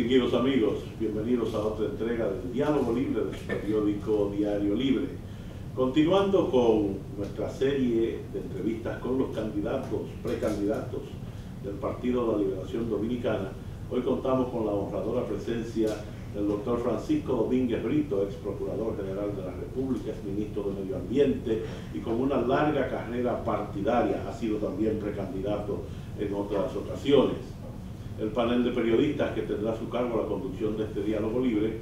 Distinguidos amigos, bienvenidos a otra entrega del Diálogo Libre de su periódico Diario Libre. Continuando con nuestra serie de entrevistas con los candidatos, precandidatos del Partido de la Liberación Dominicana, hoy contamos con la honradora presencia del doctor Francisco Domínguez Brito, ex Procurador General de la República, ex Ministro de Medio Ambiente y con una larga carrera partidaria, ha sido también precandidato en otras ocasiones. El panel de periodistas que tendrá a su cargo la conducción de este Diálogo Libre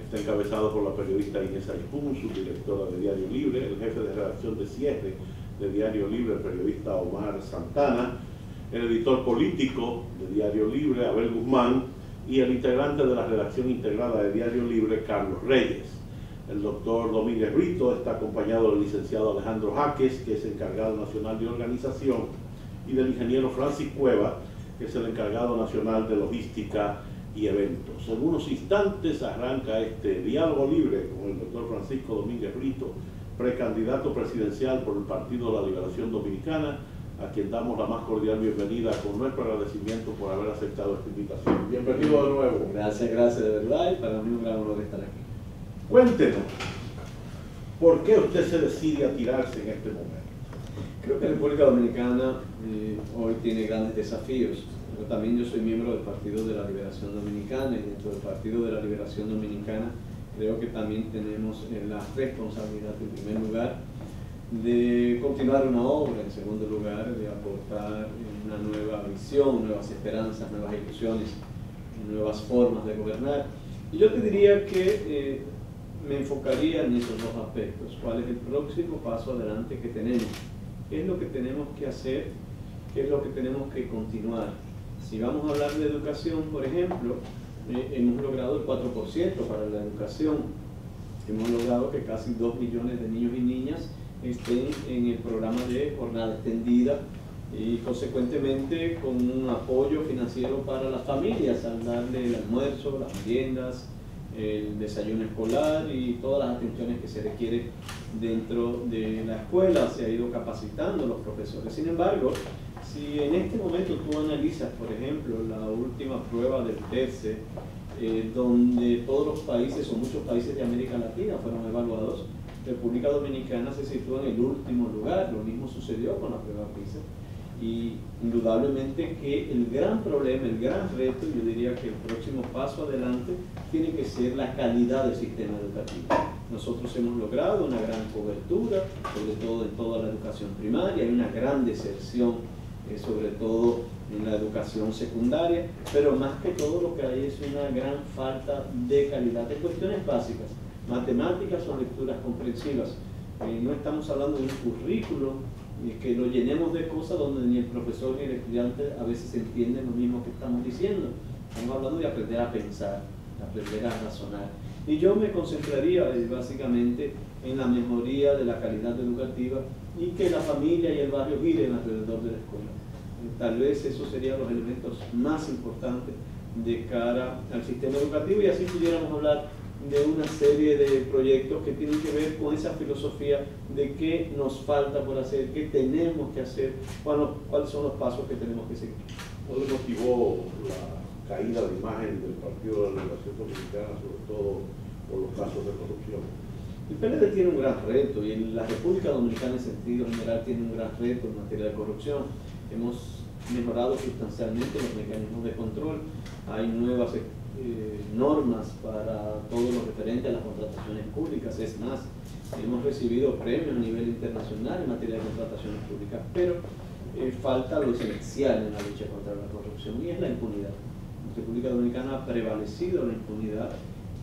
está encabezado por la periodista Inés Ayspun, subdirectora de Diario Libre, el jefe de redacción de cierre de Diario Libre, el periodista Omar Santana, el editor político de Diario Libre, Abel Guzmán, y el integrante de la redacción integrada de Diario Libre, Carlos Reyes. El doctor Domínguez Brito está acompañado del licenciado Alejandro Jaques, que es encargado nacional de organización, y del ingeniero Francis Cueva, que es el encargado nacional de logística y eventos. En unos instantes arranca este Diálogo Libre con el doctor Francisco Domínguez Brito, precandidato presidencial por el Partido de la Liberación Dominicana, a quien damos la más cordial bienvenida con nuestro agradecimiento por haber aceptado esta invitación. Bienvenido de nuevo. Gracias de verdad, y para mí un gran honor estar aquí. Cuéntenos, ¿por qué usted se decide a tirarse en este momento? Creo que la República Dominicana hoy tiene grandes desafíos, pero también yo soy miembro del Partido de la Liberación Dominicana, y dentro del Partido de la Liberación Dominicana creo que también tenemos la responsabilidad, en primer lugar, de continuar una obra, en segundo lugar, de aportar una nueva visión, nuevas esperanzas, nuevas ilusiones, nuevas formas de gobernar. Y yo te diría que me enfocaría en esos dos aspectos. ¿Cuál es el próximo paso adelante que tenemos? ¿Qué es lo que tenemos que hacer? ¿Qué es lo que tenemos que continuar? Si vamos a hablar de educación, por ejemplo, hemos logrado el 4% para la educación. Hemos logrado que casi 2 millones de niños y niñas estén en el programa de jornada extendida y consecuentemente con un apoyo financiero para las familias al darle el almuerzo, las meriendas, el desayuno escolar y todas las atenciones que se requieren dentro de la escuela. Se ha ido capacitando los profesores. Sin embargo, si en este momento tú analizas, por ejemplo, la última prueba del TERCE, donde todos los países o muchos países de América Latina fueron evaluados, República Dominicana se sitúa en el último lugar. Lo mismo sucedió con la prueba PISA. Y indudablemente que el gran problema, el gran reto, yo diría que el próximo paso adelante tiene que ser la calidad del sistema educativo. Nosotros hemos logrado una gran cobertura, sobre todo en toda la educación primaria, hay una gran deserción, sobre todo en la educación secundaria, pero más que todo lo que hay es una gran falta de calidad de cuestiones básicas. Matemáticas o lecturas comprensivas. No estamos hablando de un currículo que lo llenemos de cosas donde ni el profesor ni el estudiante a veces entienden lo mismo que estamos diciendo. Estamos hablando de aprender a pensar, de aprender a razonar. Y yo me concentraría básicamente en la mejoría de la calidad educativa y que la familia y el barrio giren alrededor de la escuela. Tal vez esos serían los elementos más importantes de cara al sistema educativo, y así pudiéramos hablar de una serie de proyectos que tienen que ver con esa filosofía de qué nos falta por hacer, qué tenemos que hacer, cuáles son los pasos que tenemos que seguir. ¿No le motivó la caída de imagen del Partido de la Liberación Dominicana, sobre todo por los casos de corrupción? El PLD tiene un gran reto, y la República Dominicana en sentido general tiene un gran reto en materia de corrupción. Hemos mejorado sustancialmente los mecanismos de control, hay nuevas normas para todo lo referente a las contrataciones públicas. Es más, hemos recibido premios a nivel internacional en materia de contrataciones públicas, pero falta lo esencial en la lucha contra la corrupción, y es la impunidad. En República Dominicana ha prevalecido la impunidad,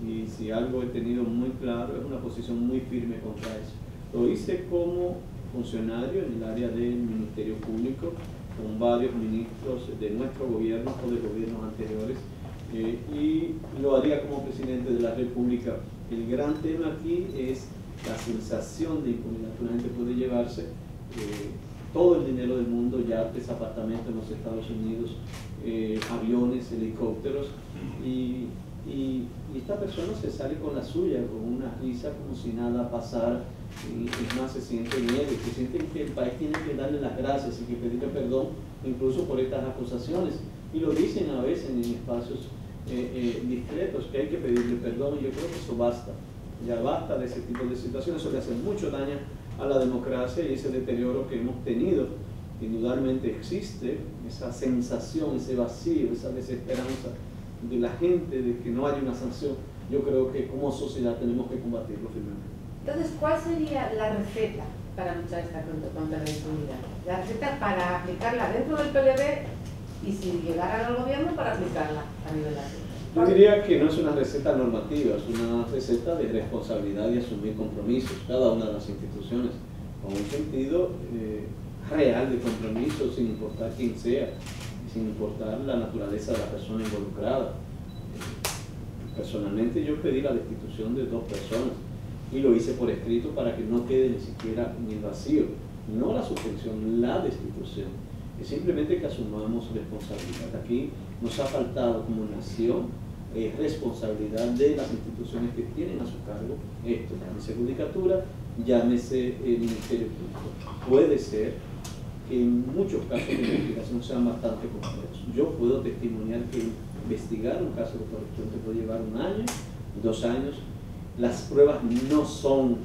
y si algo he tenido muy claro es una posición muy firme contra eso. Lo hice como funcionario en el área del Ministerio Público, con varios ministros de nuestro gobierno o de gobiernos anteriores, y lo haría como presidente de la República. El gran tema aquí es la sensación de impunidad. Una gente puede llevarse todo el dinero del mundo, yates, apartamentos en los Estados Unidos, aviones, helicópteros, y esta persona se sale con la suya, con una risa, como si nada pasara. Y es más, se siente miedo, se siente que el país tiene que darle las gracias y que pedirle perdón incluso por estas acusaciones, y lo dicen a veces en espacios discretos, que hay que pedirle perdón, y yo creo que eso basta. Ya basta de ese tipo de situaciones, eso le hace mucho daño a la democracia y ese deterioro que hemos tenido. Indudablemente existe esa sensación, ese vacío, esa desesperanza de la gente de que no haya una sanción. Yo creo que como sociedad tenemos que combatirlo firmemente. Entonces, ¿cuál sería la receta para luchar contra la impunidad? La receta para aplicarla dentro del PLD y si llegaran al gobierno para aplicarla a nivel nacional. Yo diría que no es una receta normativa, es una receta de responsabilidad y asumir compromisos, cada una de las instituciones, con un sentido real de compromiso, sin importar quién sea, sin importar la naturaleza de la persona involucrada. Personalmente yo pedí la destitución de 2 personas y lo hice por escrito para que no quede ni siquiera en el vacío, no la suspensión, la destitución. Es simplemente que asumamos responsabilidad. Aquí nos ha faltado como nación responsabilidad de las instituciones que tienen a su cargo esto, llámese judicatura, llámese Ministerio Público. Puede ser que en muchos casos de investigación sean bastante complejos. Yo puedo testimoniar que investigar un caso de corrupción te puede llevar 1 año, 2 años. Las pruebas no son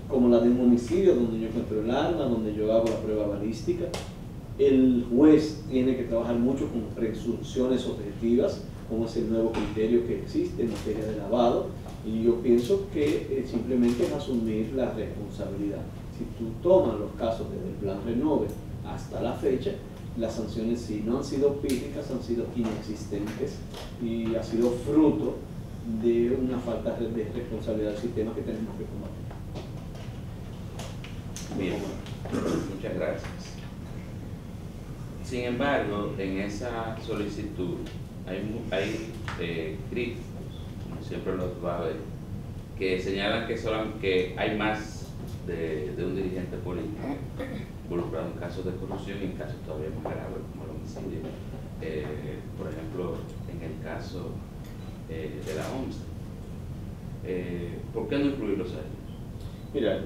como la de un homicidio, donde yo encuentro el arma, donde yo hago la prueba balística. El juez tiene que trabajar mucho con presunciones objetivas, como es el nuevo criterio que existe en materia de lavado, y yo pienso que simplemente es asumir la responsabilidad. Si tú tomas los casos desde el plan Renove hasta la fecha, las sanciones si no han sido pírricas, han sido inexistentes y ha sido fruto de una falta de responsabilidad del sistema que tenemos que combatir. Bien, muchas gracias. Sin embargo, en esa solicitud hay críticos, como siempre los va a ver, que señalan que hay más de un dirigente político involucrado en casos de corrupción y en casos todavía más graves como el homicidio. Por ejemplo, en el caso de la OMS. ¿Por qué no incluirlos a ellos? Mira,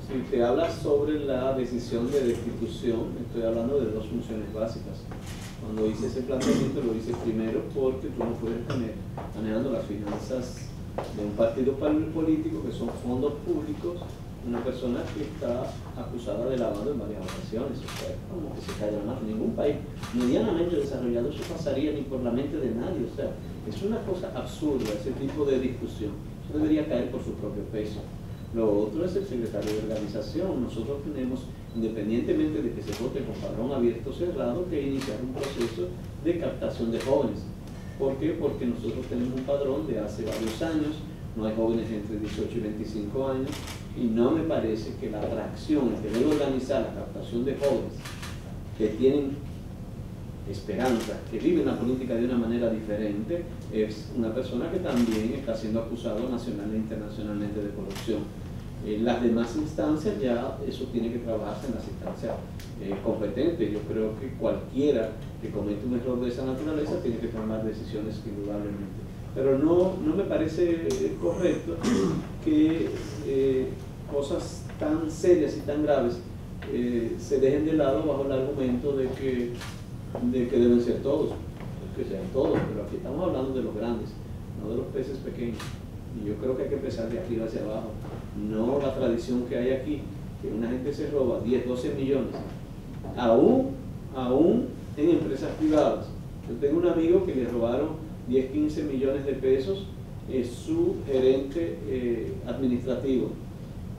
si te hablas sobre la decisión de destitución, estoy hablando de 2 funciones básicas. Cuando hice ese planteamiento lo hice primero porque tú no puedes tener manejando las finanzas de un partido político, que son fondos públicos, una persona que está acusada de lavado en varias ocasiones. O sea, como que se cae la mano. Ningún país medianamente desarrollado eso pasaría ni por la mente de nadie. O sea, es una cosa absurda ese tipo de discusión. Eso debería caer por su propio peso. Lo otro es el secretario de organización. Nosotros tenemos, independientemente de que se vote con padrón abierto o cerrado, que iniciar un proceso de captación de jóvenes. ¿Por qué? Porque nosotros tenemos un padrón de hace varios años, no hay jóvenes entre 18 y 25 años, y no me parece que la atracción, el tener organizar la captación de jóvenes que tienen esperanza, que viven la política de una manera diferente, es una persona que también está siendo acusado nacional e internacionalmente de corrupción. En las demás instancias ya eso tiene que trabajarse en las instancias competentes. Yo creo que cualquiera que comete un error de esa naturaleza tiene que tomar decisiones indudablemente. Pero no me parece correcto que cosas tan serias y tan graves se dejen de lado bajo el argumento de que deben ser todos, que sean todos, pero aquí estamos hablando de los grandes, no de los peces pequeños. Y yo creo que hay que empezar de arriba hacia abajo, no la tradición que hay aquí, que una gente se roba 10, 12 millones, aún en empresas privadas. Yo tengo un amigo que le robaron 10, 15 millones de pesos, es su gerente administrativo.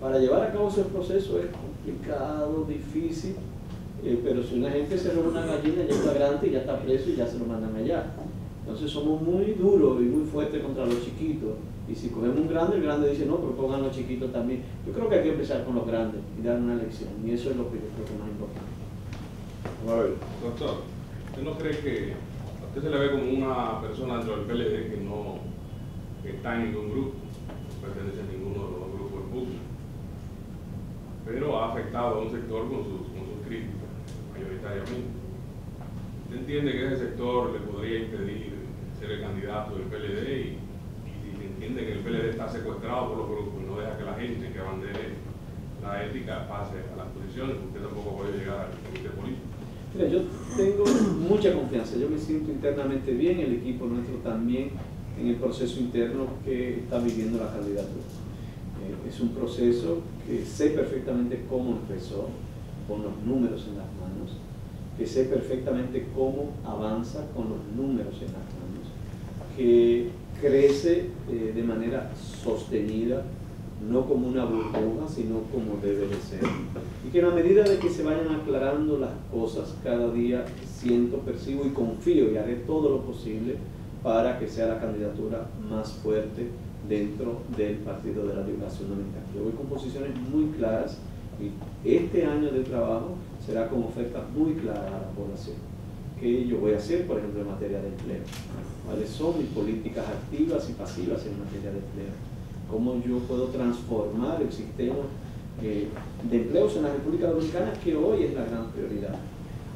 Para llevar a cabo ese proceso es complicado, difícil, pero si una gente se roba una gallina ya está grande y ya está preso y ya se lo mandan allá. Entonces somos muy duros y muy fuertes contra los chiquitos. Y si cogemos un grande, el grande dice, no, pero pongan los chiquitos también. Yo creo que hay que empezar con los grandes y dar una lección. Y eso es lo que yo creo que es más importante. A ver. Doctor, ¿usted no cree que a usted se le ve como una persona dentro del PLD que no está en ningún grupo, no pertenece a ninguno de los grupos públicos, pero ha afectado a un sector con sus críticas, mayoritariamente? ¿Usted entiende que ese sector le podría impedir ser el candidato del PLD y si entiende que el PLD está secuestrado por los grupos y no deja que la gente que abandere la ética pase a las posiciones, usted tampoco puede llegar al comité político? Mira, yo tengo mucha confianza yo me siento internamente bien, el equipo nuestro también en el proceso interno que está viviendo la candidatura. Es un proceso que sé perfectamente cómo empezó, con los números en las manos, que sé perfectamente cómo avanza con los números en las manos, que crece de manera sostenida, no como una burbuja, sino como debe de ser. Y que en la medida de que se vayan aclarando las cosas, cada día siento, percibo y confío y haré todo lo posible para que sea la candidatura más fuerte dentro del Partido de la Liberación Dominicana. Yo voy con posiciones muy claras y este año de trabajo será con ofertas muy claras a la población. ¿Qué yo voy a hacer, por ejemplo, en materia de empleo? ¿Cuáles son mis políticas activas y pasivas en materia de empleo? ¿Cómo yo puedo transformar el sistema de empleos en la República Dominicana, que hoy es la gran prioridad?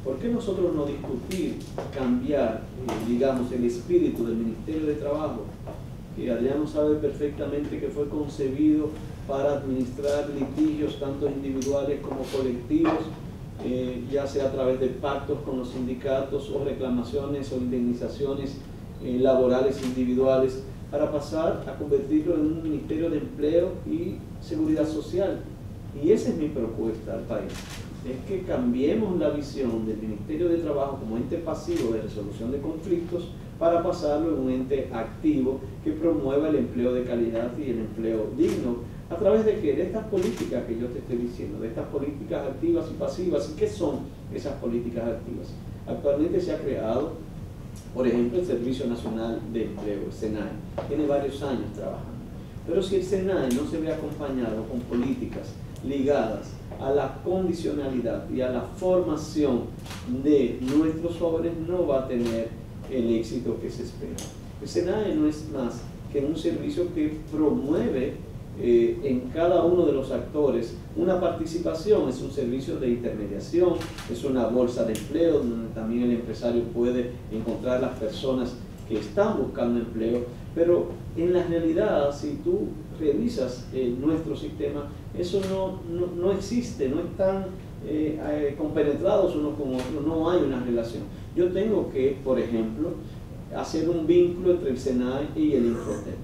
¿Por qué nosotros no discutir, cambiar, digamos, el espíritu del Ministerio de Trabajo, que Adriano sabe perfectamente que fue concebido para administrar litigios tanto individuales como colectivos, ya sea a través de pactos con los sindicatos o reclamaciones o indemnizaciones laborales individuales, para pasar a convertirlo en un Ministerio de Empleo y Seguridad Social? Y esa es mi propuesta al país, es que cambiemos la visión del Ministerio de Trabajo como ente pasivo de resolución de conflictos para pasarlo en un ente activo que promueva el empleo de calidad y el empleo digno, a través de ¿qué? De estas políticas que yo te estoy diciendo, de estas políticas activas y pasivas. ¿Y qué son esas políticas activas? Actualmente se ha creado, por ejemplo, el Servicio Nacional de Empleo, el SENAE, tiene varios años trabajando. Pero si el SENAE no se ve acompañado con políticas ligadas a la condicionalidad y a la formación de nuestros jóvenes, no va a tener el éxito que se espera. El SENAE no es más que un servicio que promueve en cada uno de los actores una participación. Es un servicio de intermediación, es una bolsa de empleo donde también el empresario puede encontrar las personas que están buscando empleo, pero en la realidad, si tú revisas nuestro sistema, eso no existe, no están compenetrados unos con otros, no hay una relación. Yo tengo que, por ejemplo, hacer un vínculo entre el SENAE y el Infotep.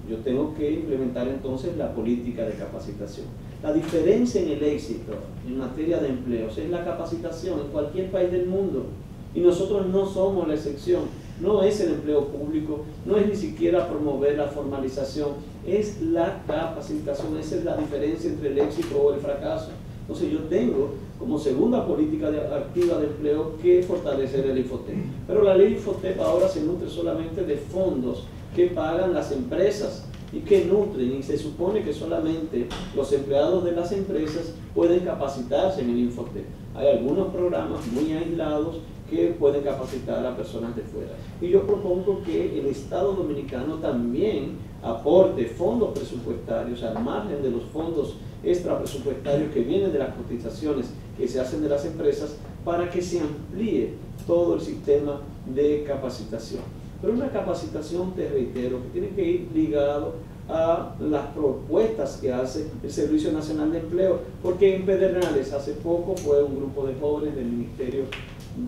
Yo tengo que implementar entonces la política de capacitación. La diferencia en el éxito en materia de empleos es la capacitación en cualquier país del mundo, y nosotros no somos la excepción. No es el empleo público, no es ni siquiera promover la formalización, es la capacitación. Esa es la diferencia entre el éxito o el fracaso. Entonces yo tengo como segunda política activa de empleo que fortalecer el Infotep. Pero la ley Infotep ahora se nutre solamente de fondos que pagan las empresas y que nutren, y se supone que solamente los empleados de las empresas pueden capacitarse en el Infotep. Hay algunos programas muy aislados que pueden capacitar a personas de fuera. Y yo propongo que el Estado Dominicano también aporte fondos presupuestarios al margen de los fondos extrapresupuestarios que vienen de las cotizaciones que se hacen de las empresas, para que se amplíe todo el sistema de capacitación. Pero una capacitación, te reitero, que tiene que ir ligado a las propuestas que hace el Servicio Nacional de Empleo, porque en Pedernales hace poco fue un grupo de jóvenes del Ministerio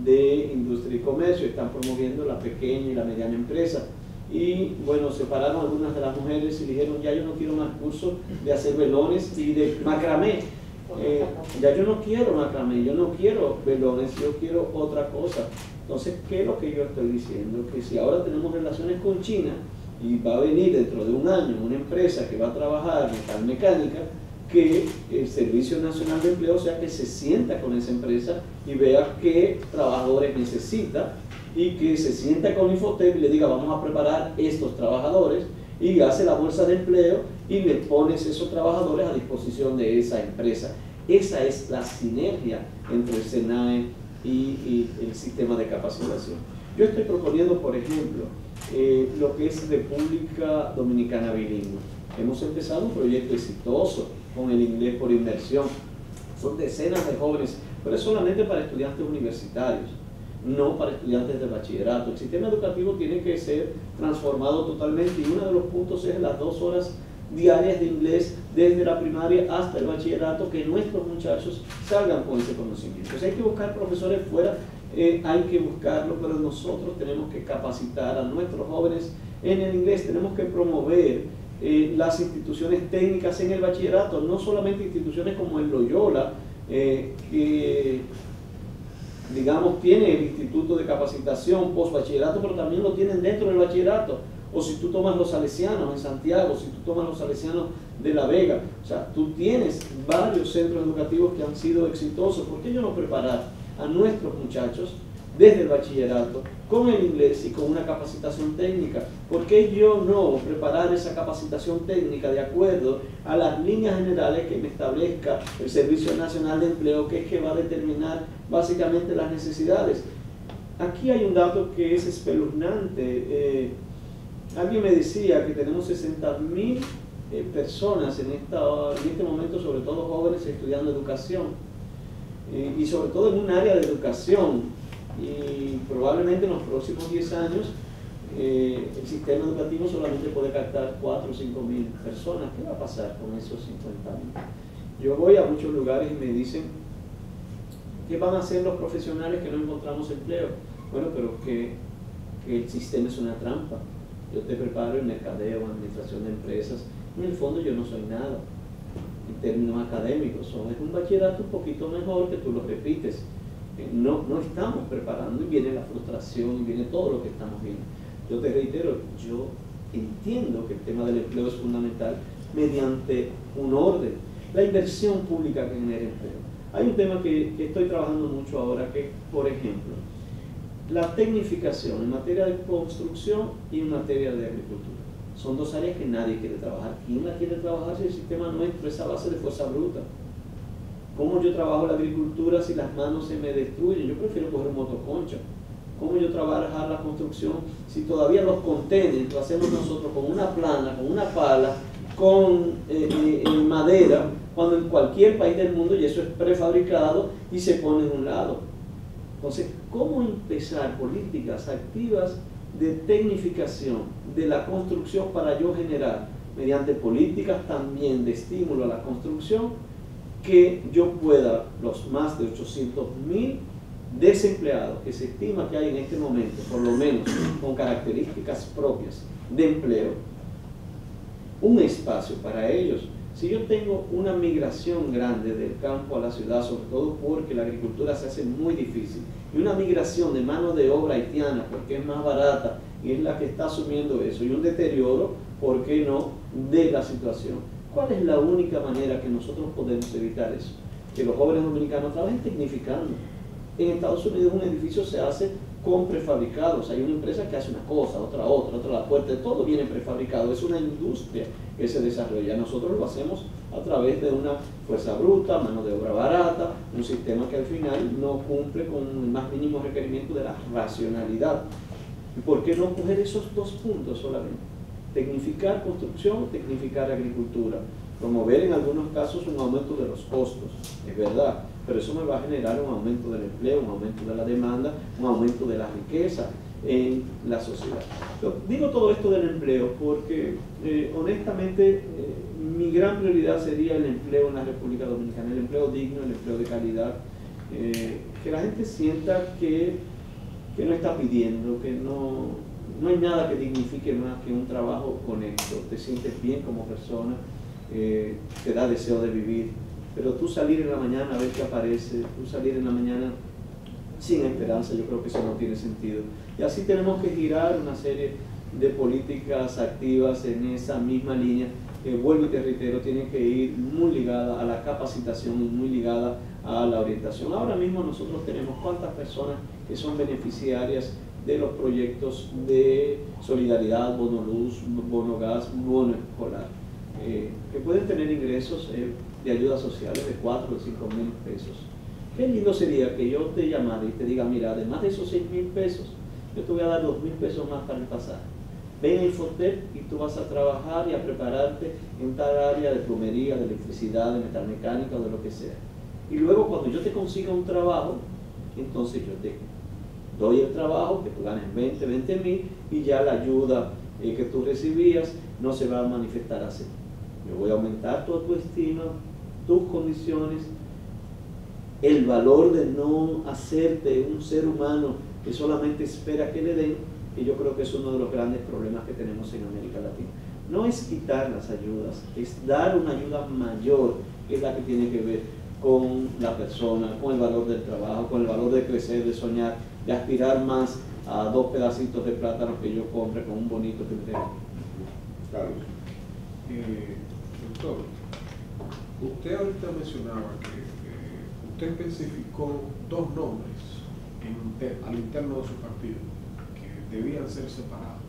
de Industria y Comercio, están promoviendo la pequeña y la mediana empresa, y bueno, separaron algunas de las mujeres y dijeron: ya yo no quiero más cursos de hacer velones y de macramé, ya yo no quiero macramé, yo no quiero velones, yo quiero otra cosa. Entonces, ¿qué es lo que yo estoy diciendo? Que si ahora tenemos relaciones con China y va a venir dentro de un año una empresa que va a trabajar metalmecánica, que el Servicio Nacional de Empleo, o sea, que se sienta con esa empresa y vea qué trabajadores necesita, y que se sienta con Infotep y le diga: vamos a preparar estos trabajadores, y hace la bolsa de empleo y le pones esos trabajadores a disposición de esa empresa. Esa es la sinergia entre el SENAE y el sistema de capacitación. Yo estoy proponiendo, por ejemplo, lo que es República Dominicana Bilingüe. Hemos empezado un proyecto exitoso con el inglés por inmersión. Son decenas de jóvenes, pero es solamente para estudiantes universitarios, no para estudiantes de bachillerato. El sistema educativo tiene que ser transformado totalmente, y uno de los puntos es las 2 horas diarias de inglés desde la primaria hasta el bachillerato, que nuestros muchachos salgan con ese conocimiento. Entonces hay que buscar profesores fuera hay que buscarlo, pero nosotros tenemos que capacitar a nuestros jóvenes en el inglés, tenemos que promover las instituciones técnicas en el bachillerato, no solamente instituciones como el Loyola, que digamos tiene el Instituto de Capacitación Post-Bachillerato, pero también lo tienen dentro del bachillerato. O si tú tomas los salesianos en Santiago, si tú tomas los salesianos de La Vega, o sea, tú tienes varios centros educativos que han sido exitosos. ¿Por qué yo no preparar a nuestros muchachos desde el bachillerato con el inglés y con una capacitación técnica? ¿Por qué yo no preparar esa capacitación técnica de acuerdo a las líneas generales que me establezca el Servicio Nacional de Empleo, que es que va a determinar básicamente las necesidades? Aquí hay un dato que es espeluznante. Alguien me decía que tenemos 60.000 personas en este momento, sobre todo jóvenes, estudiando educación, y sobre todo en un área de educación, y probablemente en los próximos 10 años el sistema educativo solamente puede captar 4 o 5.000 personas. ¿Qué va a pasar con esos 50.000? Yo voy a muchos lugares y me dicen, ¿qué van a hacer los profesionales que no encontramos empleo? Bueno, pero que el sistema es una trampa. Yo te preparo en mercadeo, en administración de empresas. En el fondo yo no soy nada en términos académicos. Es un bachillerato un poquito mejor que tú lo repites. No estamos preparando, y viene la frustración y viene todo lo que estamos viendo. Yo te reitero, yo entiendo que el tema del empleo es fundamental mediante un orden. La inversión pública que genera empleo. Hay un tema que estoy trabajando mucho ahora, que por ejemplo, la tecnificación en materia de construcción y en materia de agricultura. Son dos áreas que nadie quiere trabajar. ¿Quién la quiere trabajar si el sistema nuestro es a base de fuerza bruta? ¿Cómo yo trabajo la agricultura si las manos se me destruyen? Yo prefiero coger un motoconcha. ¿Cómo yo trabajar la construcción si todavía los contenedores lo hacemos nosotros con una plana, con una pala, con madera, cuando en cualquier país del mundo y eso es prefabricado y se pone en un lado? Entonces, ¿cómo empezar políticas activas de tecnificación de la construcción para yo generar, mediante políticas también de estímulo a la construcción, que yo pueda, los más de 800.000 desempleados que se estima que hay en este momento, por lo menos con características propias de empleo, un espacio para ellos? Si yo tengo una migración grande del campo a la ciudad, sobre todo porque la agricultura se hace muy difícil, y una migración de mano de obra haitiana porque es más barata y es la que está asumiendo eso, y un deterioro, ¿por qué no?, de la situación. ¿Cuál es la única manera que nosotros podemos evitar eso? Que los jóvenes dominicanos trabajen tecnificando. En Estados Unidos un edificio se hace con prefabricados. Hay una empresa que hace una cosa, otra la puerta, todo viene prefabricado. Es una industria que se desarrolla. Nosotros lo hacemos a través de una fuerza bruta, mano de obra barata, un sistema que al final no cumple con el más mínimo requerimiento de la racionalidad. ¿Y por qué no coger esos dos puntos solamente? Tecnificar construcción, tecnificar agricultura. Promover en algunos casos un aumento de los costos, es verdad, pero eso me va a generar un aumento del empleo, un aumento de la demanda, un aumento de la riqueza en la sociedad. Pero digo todo esto del empleo porque honestamente mi gran prioridad sería el empleo en la República Dominicana, el empleo digno, el empleo de calidad, que la gente sienta que no está pidiendo, que no hay nada que dignifique más que un trabajo honesto. Te sientes bien como persona, te da deseo de vivir, pero tú salir en la mañana a ver qué aparece, tú salir en la mañana sin esperanza, yo creo que eso no tiene sentido. Y así tenemos que girar una serie de políticas activas en esa misma línea, que vuelvo y te reitero, tiene que ir muy ligada a la capacitación y muy ligada a la orientación. Ahora mismo nosotros tenemos cuántas personas que son beneficiarias de los proyectos de solidaridad, bono luz, bono gas, bono escolar, que pueden tener ingresos de ayudas sociales de 4 o 5 mil pesos. Qué lindo sería que yo te llamara y te diga, mira, además de esos 6.000 pesos, yo te voy a dar 2.000 pesos más para el pasaje. Ven a Infotep y tú vas a trabajar y a prepararte en tal área de plomería, de electricidad, de metalmecánica o de lo que sea. Y luego cuando yo te consiga un trabajo, entonces yo te doy el trabajo, que tú ganes 20.000 y ya la ayuda que tú recibías no se va a manifestar así. Yo voy a aumentar tu autoestima, tus condiciones, el valor de no hacerte un ser humano que solamente espera que le den, y yo creo que es uno de los grandes problemas que tenemos en América Latina. No es quitar las ayudas, es dar una ayuda mayor, que es la que tiene que ver con la persona, con el valor del trabajo, con el valor de crecer, de soñar, de aspirar más a 2 pedacitos de plátano que yo compre con un bonito criterio. Claro. Doctor, usted ahorita mencionaba que usted especificó 2 nombres al interno de su partido que debían ser separados.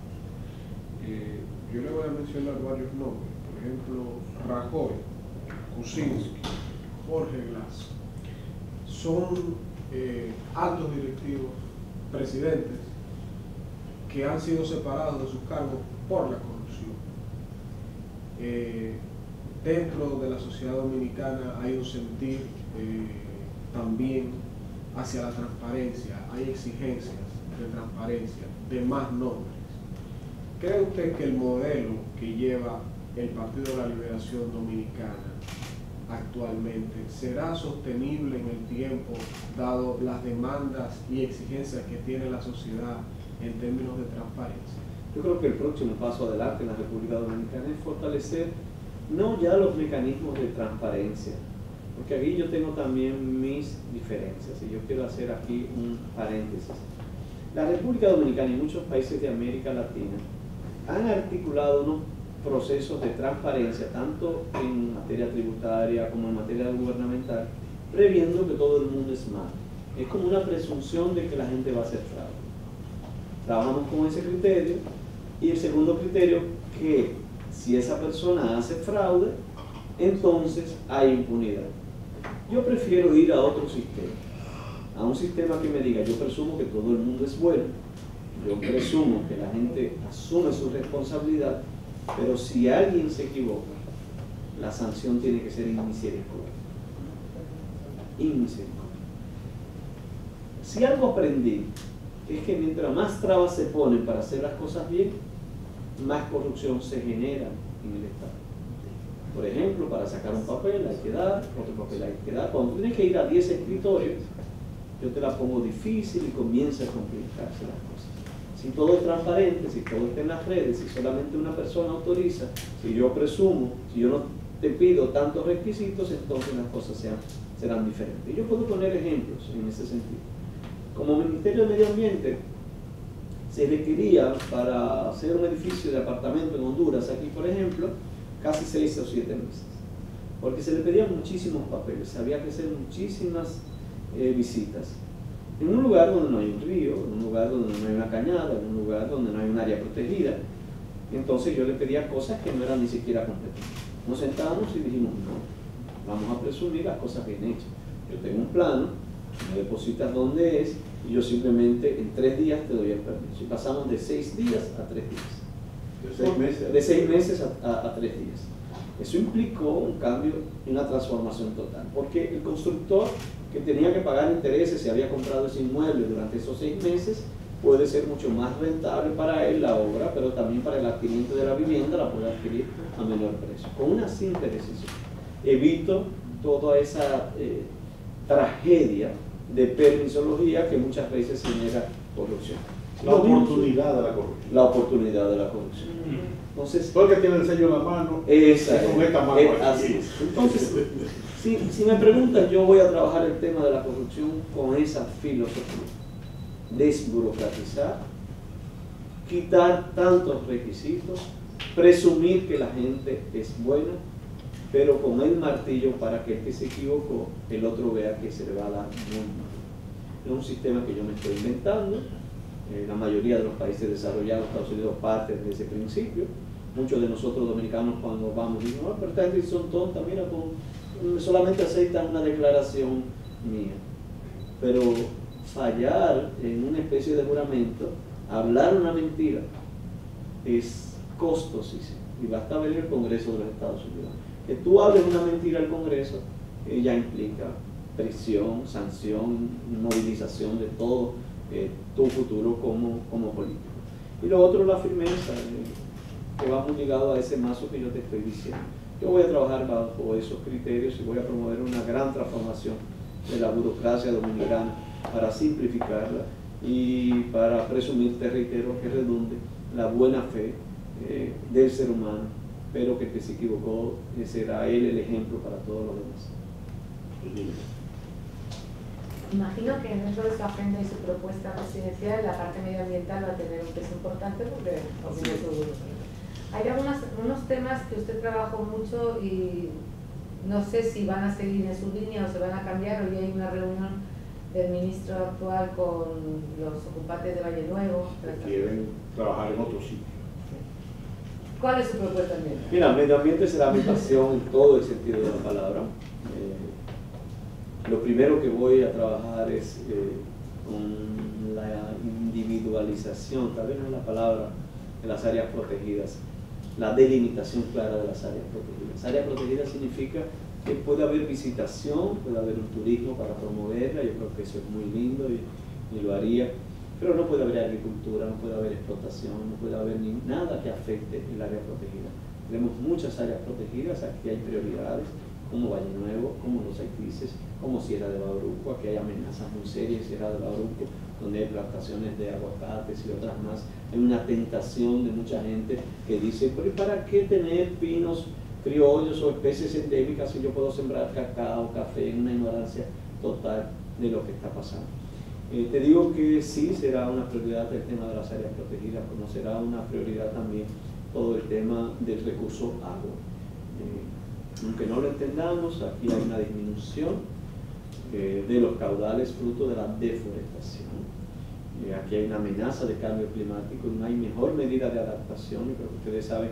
Yo le voy a mencionar varios nombres, por ejemplo, Rajoy, Kuczynski, Jorge Glass. Son altos directivos, presidentes, que han sido separados de sus cargos por la corrupción. Dentro de la sociedad dominicana hay un sentir también hacia la transparencia, hay exigencias de transparencia, de más nombres. ¿Cree usted que el modelo que lleva el Partido de la Liberación Dominicana actualmente será sostenible en el tiempo, dado las demandas y exigencias que tiene la sociedad en términos de transparencia? Yo creo que el próximo paso adelante en la República Dominicana es fortalecer no ya los mecanismos de transparencia, porque aquí yo tengo también mis diferencias y yo quiero hacer aquí un paréntesis. La República Dominicana y muchos países de América Latina han articulado unos procesos de transparencia, tanto en materia tributaria como en materia gubernamental, previendo que todo el mundo es malo. Es como una presunción de que la gente va a hacer fraude. Trabajamos con ese criterio, y el segundo criterio, que si esa persona hace fraude, entonces hay impunidad. Yo prefiero ir a otro sistema, a un sistema que me diga, yo presumo que todo el mundo es bueno, yo presumo que la gente asume su responsabilidad, pero si alguien se equivoca, la sanción tiene que ser inmisericordia. Inmisericordia. Si algo aprendí, es que mientras más trabas se ponen para hacer las cosas bien, más corrupción se genera en el Estado. Por ejemplo, para sacar un papel hay que dar, otro papel hay que dar. Cuando tienes que ir a 10 escritorios, yo te la pongo difícil y comienza a complicarse las cosas. Si todo es transparente, si todo está en las redes, si solamente una persona autoriza, si yo presumo, si yo no te pido tantos requisitos, entonces las cosas serán diferentes. Y yo puedo poner ejemplos en ese sentido. Como Ministerio de Medio Ambiente, se requería para hacer un edificio de apartamento en Honduras, aquí por ejemplo, casi 6 o 7 meses. Porque se le pedían muchísimos papeles, había que hacer muchísimas visitas. En un lugar donde no hay un río, en un lugar donde no hay una cañada, en un lugar donde no hay un área protegida. Entonces yo le pedía cosas que no eran ni siquiera competitivas. Nos sentamos y dijimos, no, vamos a presumir las cosas bien hechas. Yo tengo un plano, me depositas dónde es, y yo simplemente en 3 días te doy el permiso. Y pasamos de 6 días a 3 días. De 6 meses. De 6 meses a 3 días. Eso implicó un cambio y una transformación total, porque el constructor que tenía que pagar intereses si había comprado ese inmueble durante esos 6 meses, puede ser mucho más rentable para él la obra, pero también para el adquiriente de la vivienda la puede adquirir a menor precio. Con una simple decisión, evito toda esa tragedia de permisología que muchas veces genera corrupción. La oportunidad de la corrupción. La oportunidad de la corrupción. Entonces, porque tiene el sello en la mano, esa con esta mano así es. Entonces, si me preguntan, yo voy a trabajar el tema de la corrupción con esa filosofía. Desburocratizar, quitar tantos requisitos, presumir que la gente es buena, pero con el martillo para que el que se equivocó, el otro vea que se le va a dar muy mal. Es un sistema que yo me estoy inventando. La mayoría de los países desarrollados, Estados Unidos, parten de ese principio. Muchos de nosotros dominicanos cuando vamos dicen, no, pero esta gente son tontas, mira, solamente aceptan una declaración mía. Pero fallar en una especie de juramento, hablar una mentira, es costosísimo. Y basta ver el Congreso de los Estados Unidos. Que tú hables una mentira al Congreso, ya implica prisión, sanción, movilización de todo tu futuro como político. Y lo otro, la firmeza, que va muy ligado a ese mazo que yo te estoy diciendo. Yo voy a trabajar bajo esos criterios y voy a promover una gran transformación de la burocracia dominicana para simplificarla y para presumir, te reitero, que redunde la buena fe del ser humano, pero que se equivocó, será él el ejemplo para todos los demás. Imagino que dentro de su agenda y su propuesta presidencial la parte medioambiental va a tener un peso importante porque tiene su... Hay unos temas que usted trabajó mucho y no sé si van a seguir en su línea o se van a cambiar. Hoy hay una reunión del ministro actual con los ocupantes de Valle Nuevo. Que quieren trabajar en otro sitio. ¿Cuál es su propuesta también? Mira, medio ambiente será mi pasión en todo el sentido de la palabra. Lo primero que voy a trabajar es con la individualización, tal vez no es la palabra, de las áreas protegidas, la delimitación clara de las áreas protegidas. Área protegida significa que puede haber visitación, puede haber un turismo para promoverla, yo creo que eso es muy lindo y lo haría, pero no puede haber agricultura, no puede haber explotación, no puede haber nada que afecte el área protegida. Tenemos muchas áreas protegidas, aquí hay prioridades, como Valle Nuevo, como los Haitises, como Sierra de Bauruco. Aquí hay amenazas muy serias en Sierra de Bauruco, donde hay plantaciones de aguacates y otras más. Hay una tentación de mucha gente que dice, pero ¿para qué tener pinos criollos o especies endémicas si yo puedo sembrar cacao, café? En una ignorancia total de lo que está pasando. Te digo que sí será una prioridad el tema de las áreas protegidas, como será una prioridad también todo el tema del recurso agua. Aunque no lo entendamos, aquí hay una disminución de los caudales fruto de la deforestación. Aquí hay una amenaza de cambio climático y no hay mejor medida de adaptación. Yo creo que ustedes saben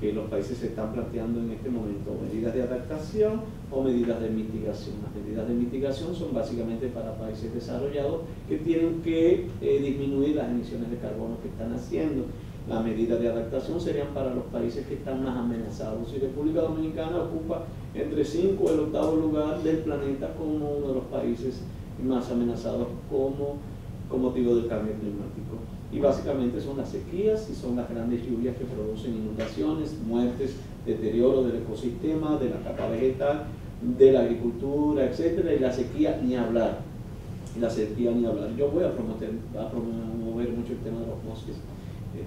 que los países se están planteando en este momento medidas de adaptación o medidas de mitigación. Las medidas de mitigación son básicamente para países desarrollados que tienen que disminuir las emisiones de carbono que están haciendo. Las medidas de adaptación serían para los países que están más amenazados. Y República Dominicana ocupa entre 5 o el 8º lugar del planeta como uno de los países más amenazados con motivo del cambio climático. Y básicamente son las sequías y son las grandes lluvias que producen inundaciones, muertes, deterioro del ecosistema, de la capa vegetal, de la agricultura, etc. Y la sequía ni hablar. Yo voy a promover mucho el tema de los bosques,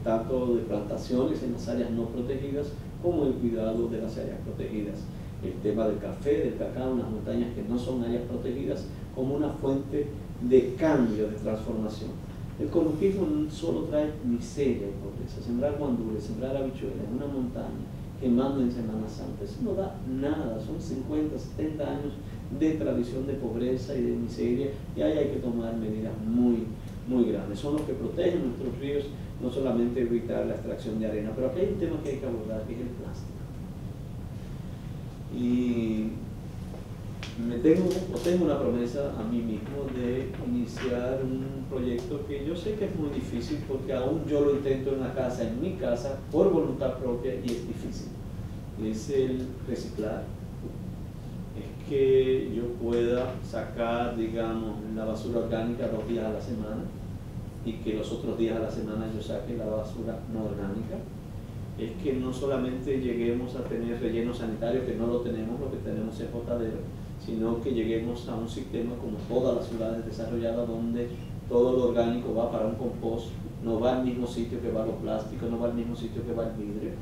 tanto de plantaciones en las áreas no protegidas como el cuidado de las áreas protegidas. El tema del café, del cacao, unas montañas que no son áreas protegidas como una fuente de cambio, de transformación. El conductismo solo trae miseria y pobreza. Sembrar guandules, sembrar habichuelas en una montaña, quemando en Semana Santa, eso no da nada. Son 50, 70 años de tradición de pobreza y de miseria, y ahí hay que tomar medidas muy, muy grandes. Son los que protegen nuestros ríos, no solamente evitar la extracción de arena, pero aquí hay un tema que hay que abordar, que es el plástico. Y tengo una promesa a mí mismo de iniciar un proyecto que yo sé que es muy difícil, porque aún yo lo intento en mi casa, por voluntad propia, y es difícil. Es el reciclar. Es que yo pueda sacar, digamos, la basura orgánica 2 días a la semana, y que los otros días a la semana yo saque la basura no orgánica. Es que no solamente lleguemos a tener relleno sanitario, que no lo tenemos, lo que tenemos es botadero, sino que lleguemos a un sistema como todas las ciudades desarrolladas, donde todo lo orgánico va para un compost, no va al mismo sitio que va lo plástico, no va al mismo sitio que va el vidrio.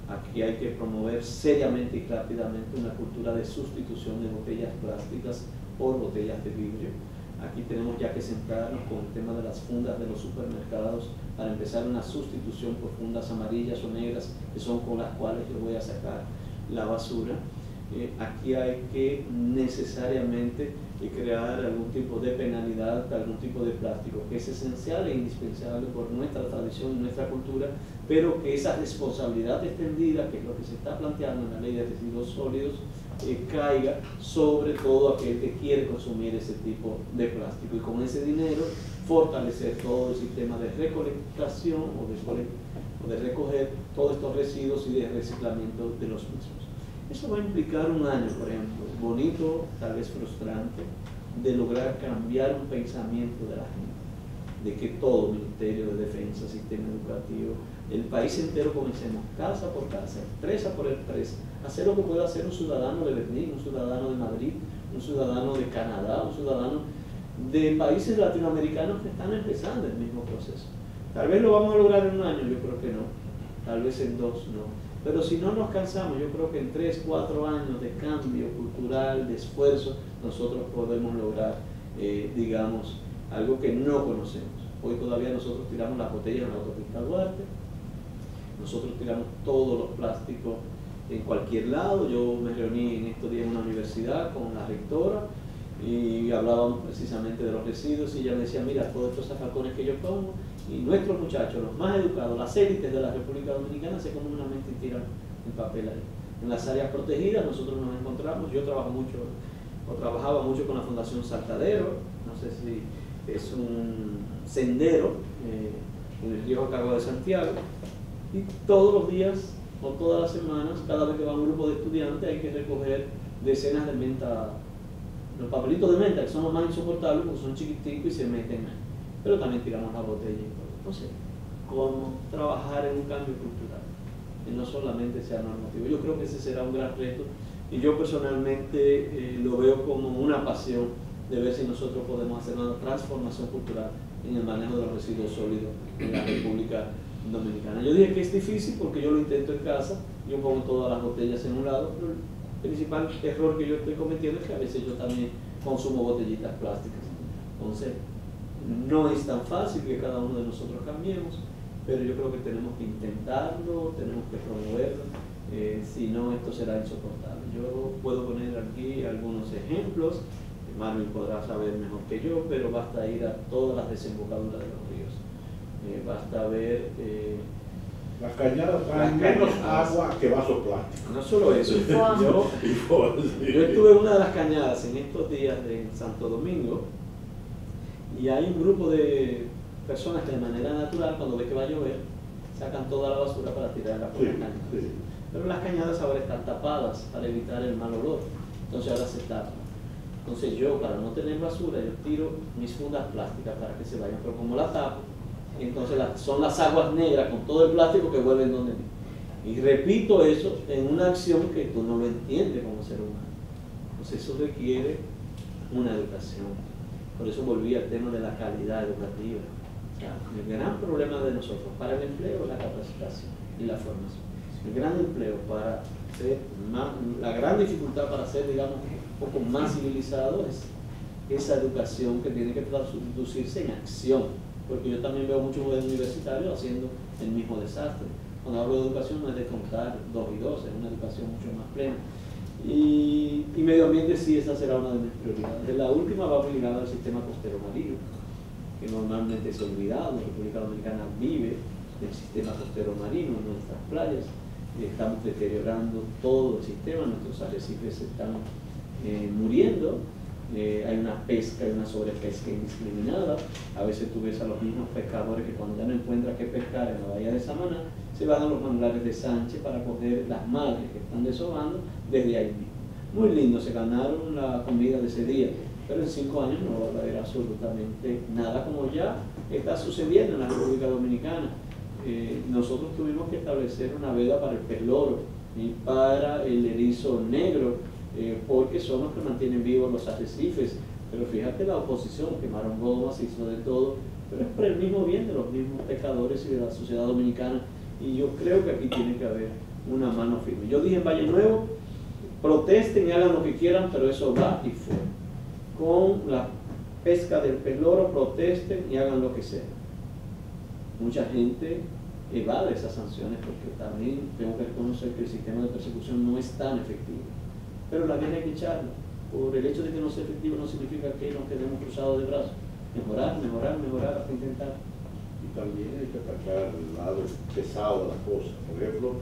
Aquí hay que promover seriamente y rápidamente una cultura de sustitución de botellas plásticas por botellas de vidrio. Aquí tenemos ya que centrarnos con el tema de las fundas de los supermercados para empezar una sustitución por fundas amarillas o negras, que son con las cuales yo voy a sacar la basura. Aquí hay que necesariamente crear algún tipo de penalidad, algún tipo de plástico, que es esencial e indispensable por nuestra tradición y nuestra cultura, pero que esa responsabilidad extendida, que es lo que se está planteando en la ley de residuos sólidos, caiga sobre todo aquel que quiere consumir ese tipo de plástico, y con ese dinero fortalecer todo el sistema de recolectación o de recoger todos estos residuos y de reciclamiento de los mismos. Eso va a implicar un año, por ejemplo, bonito, tal vez frustrante, de lograr cambiar un pensamiento de la gente, de que todo Ministerio de Defensa, sistema educativo, el país entero comencemos casa por casa, empresa por empresa, hacer lo que pueda hacer un ciudadano de Berlín, un ciudadano de Madrid, un ciudadano de Canadá, un ciudadano de países latinoamericanos que están empezando el mismo proceso. Tal vez lo vamos a lograr en un año, yo creo que no, tal vez en 2 no, pero si no nos cansamos, yo creo que en 3, 4 años de cambio cultural, de esfuerzo, nosotros podemos lograr, digamos, algo que no conocemos. Hoy todavía nosotros tiramos las botellas en la autopista Duarte, nosotros tiramos todos los plásticos en cualquier lado. Yo me reuní en estos días en una universidad con la rectora y hablábamos precisamente de los residuos y ella me decía, mira, todos estos zafacones que yo pongo y nuestros muchachos, los más educados, las élites de la República Dominicana se comúnmente tiran el papel ahí. En las áreas protegidas nosotros nos encontramos, yo trabajo mucho, o trabajaba mucho con la Fundación Saltadero, no sé si es un sendero en el río Jacagua de Santiago, y todos los días o todas las semanas, cada vez que va un grupo de estudiantes hay que recoger decenas de menta, los papelitos de menta que son los más insoportables porque son chiquiticos y se meten ahí, pero también tiramos la botella y todo. Entonces, ¿cómo trabajar en un cambio cultural? Que no solamente sea normativo. Yo creo que ese será un gran reto y yo personalmente lo veo como una pasión de ver si nosotros podemos hacer una transformación cultural en el manejo de los residuos sólidos en la República Dominicana. Yo dije que es difícil porque yo lo intento en casa, yo pongo todas las botellas en un lado, pero el principal error que yo estoy cometiendo es que a veces yo también consumo botellitas plásticas. Entonces, no es tan fácil que cada uno de nosotros cambiemos, pero yo creo que tenemos que intentarlo, tenemos que promoverlo, si no esto será insoportable. Yo puedo poner aquí algunos ejemplos, Marvin podrá saber mejor que yo, pero basta ir a todas las desembocaduras de los ríos, basta ver... las cañadas traen menos agua que vasos plásticos. No solo eso, yo estuve en una de las cañadas en estos días de Santo Domingo y hay un grupo de personas que de manera natural, cuando ve que va a llover, sacan toda la basura para tirarla por las cañadas. Sí. Pero las cañadas ahora están tapadas para evitar el mal olor, entonces ahora se tapan. Entonces yo, para no tener basura, yo tiro mis fundas plásticas para que se vayan, pero como la tapo, entonces son las aguas negras con todo el plástico que vuelven donde mí. Y repito eso en una acción que tú no lo entiendes como ser humano. Entonces eso requiere una educación. Por eso volví al tema de la calidad educativa. O sea, el gran problema de nosotros para el empleo es la capacitación y la formación. El gran empleo para ser más, la gran dificultad para ser, digamos, un poco más civilizado es esa educación que tiene que traducirse en acción. Porque yo también veo muchos universitarios haciendo el mismo desastre. Cuando hablo de educación no es de contar 2 y 2, es una educación mucho más plena. Y medio ambiente sí, esa será una de mis prioridades. La última va ligada al sistema costero marino, que normalmente es olvidado. La República Dominicana vive del sistema costero marino en nuestras playas. Estamos deteriorando todo el sistema, nuestros arrecifes están muriendo. Hay una pesca y una sobrepesca indiscriminada. A veces tú ves a los mismos pescadores que cuando ya no encuentran qué pescar en la bahía de Samaná, se van a los manglares de Sánchez para coger las madres que están desovando desde ahí mismo. Muy lindo, se ganaron la comida de ese día, pero en 5 años no va a haber absolutamente nada como ya está sucediendo en la República Dominicana. Nosotros tuvimos que establecer una veda para el pez loro y para el erizo negro, porque son los que mantienen vivos los arrecifes. Pero fíjate la oposición, quemaron gomas, hizo de todo, pero es por el mismo bien de los mismos pescadores y de la sociedad dominicana, y yo creo que aquí tiene que haber una mano firme. Yo dije en Valle Nuevo, protesten y hagan lo que quieran, pero eso va y fue. Con la pesca del pez loro, protesten y hagan lo que sea. Mucha gente evade esas sanciones porque también tengo que reconocer que el sistema de persecución no es tan efectivo. Pero la guerra hay que echarla. Por el hecho de que no sea efectivo no significa que nos quedemos cruzados de brazos. Mejorar, mejorar, mejorar hasta intentar. Y también hay que atacar el lado pesado de las cosas. Por ejemplo,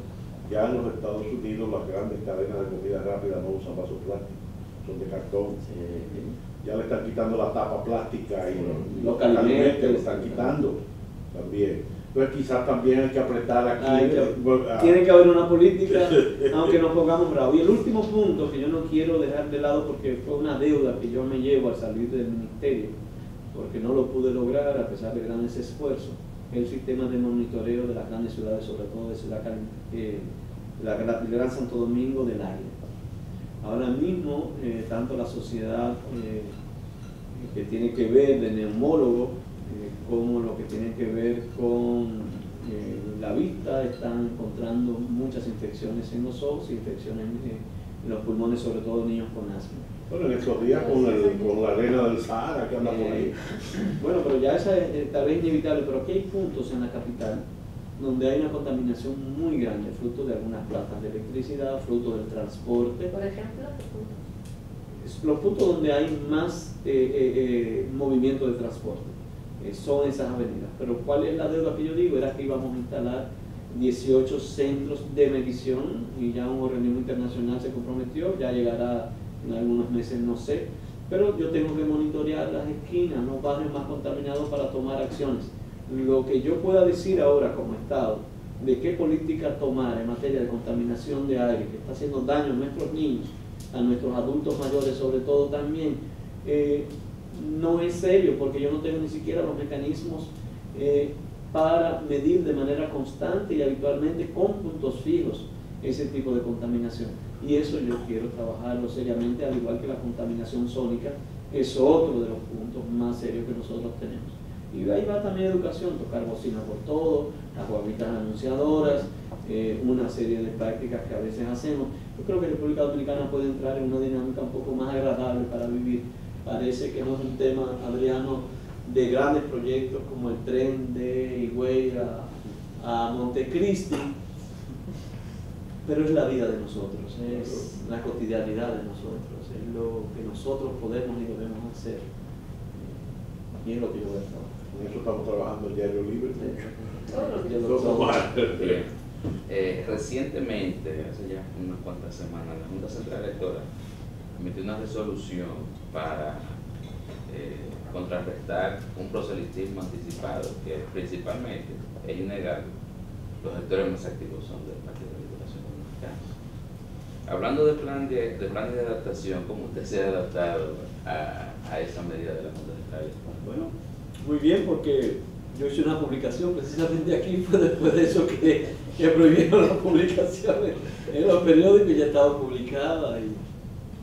ya en los Estados Unidos las grandes cadenas de comida rápida no usan vasos plásticos, son de cartón. Sí. Ya le están quitando la tapa plástica y los alimentos le están quitando también. Entonces quizás también hay que apretar aquí. Tiene que haber una política, aunque nos pongamos bravos. Y el último punto que yo no quiero dejar de lado porque fue una deuda que yo me llevo al salir del ministerio, porque no lo pude lograr a pesar de grandes esfuerzos, es el sistema de monitoreo de las grandes ciudades, sobre todo de el Gran Santo Domingo del aire. Ahora mismo, tanto la sociedad que tiene que ver de neumólogo como lo que tiene que ver con la vista, están encontrando muchas infecciones en los ojos y infecciones en los pulmones, sobre todo niños con asma. Bueno, en estos días con la arena del Sahara que anda por ahí. Bueno, pero ya esa es tal vez inevitable, pero aquí hay puntos en la capital donde hay una contaminación muy grande, fruto de algunas plantas de electricidad, fruto del transporte. Por ejemplo, ¿qué puntos? Los puntos donde hay más movimiento de transporte son esas avenidas. Pero ¿cuál es la deuda que yo digo? Era que íbamos a instalar 18 centros de medición y ya un organismo internacional se comprometió, ya llegará en algunos meses, no sé, pero yo tengo que monitorear las esquinas, los barrios más contaminados para tomar acciones. Lo que yo pueda decir ahora como Estado de qué política tomar en materia de contaminación de aire que está haciendo daño a nuestros niños, a nuestros adultos mayores sobre todo también, no es serio, porque yo no tengo ni siquiera los mecanismos para medir de manera constante y habitualmente con puntos fijos ese tipo de contaminación. Y eso yo quiero trabajarlo seriamente, al igual que la contaminación sónica, es otro de los puntos más serios que nosotros tenemos. Y de ahí va también educación, tocar bocina por todo, las guaguitas anunciadoras, una serie de prácticas que a veces hacemos. Yo creo que República Dominicana puede entrar en una dinámica un poco más agradable para vivir. Parece que no es un tema, Adriano, de grandes proyectos como el tren de Higüey a Montecristi, pero es la vida de nosotros, es la cotidianidad de nosotros, es lo que nosotros podemos y debemos hacer. Y es lo que yo voy a trabajar. En eso estamos trabajando el Diario Libre. Recientemente, hace ya unas cuantas semanas, la Junta Central Electoral emitió una resolución para contrarrestar un proselitismo anticipado que principalmente es innegable. Los sectores más activos son del Partido de la Liberación Dominicana. Hablando de plan de adaptación, ¿cómo usted se ha adaptado a esa medida de la Junta Central Electoral? Bueno, muy bien, porque yo hice una publicación precisamente aquí, fue después de eso que prohibieron las publicaciones en los periódicos y ya estaba publicada. Y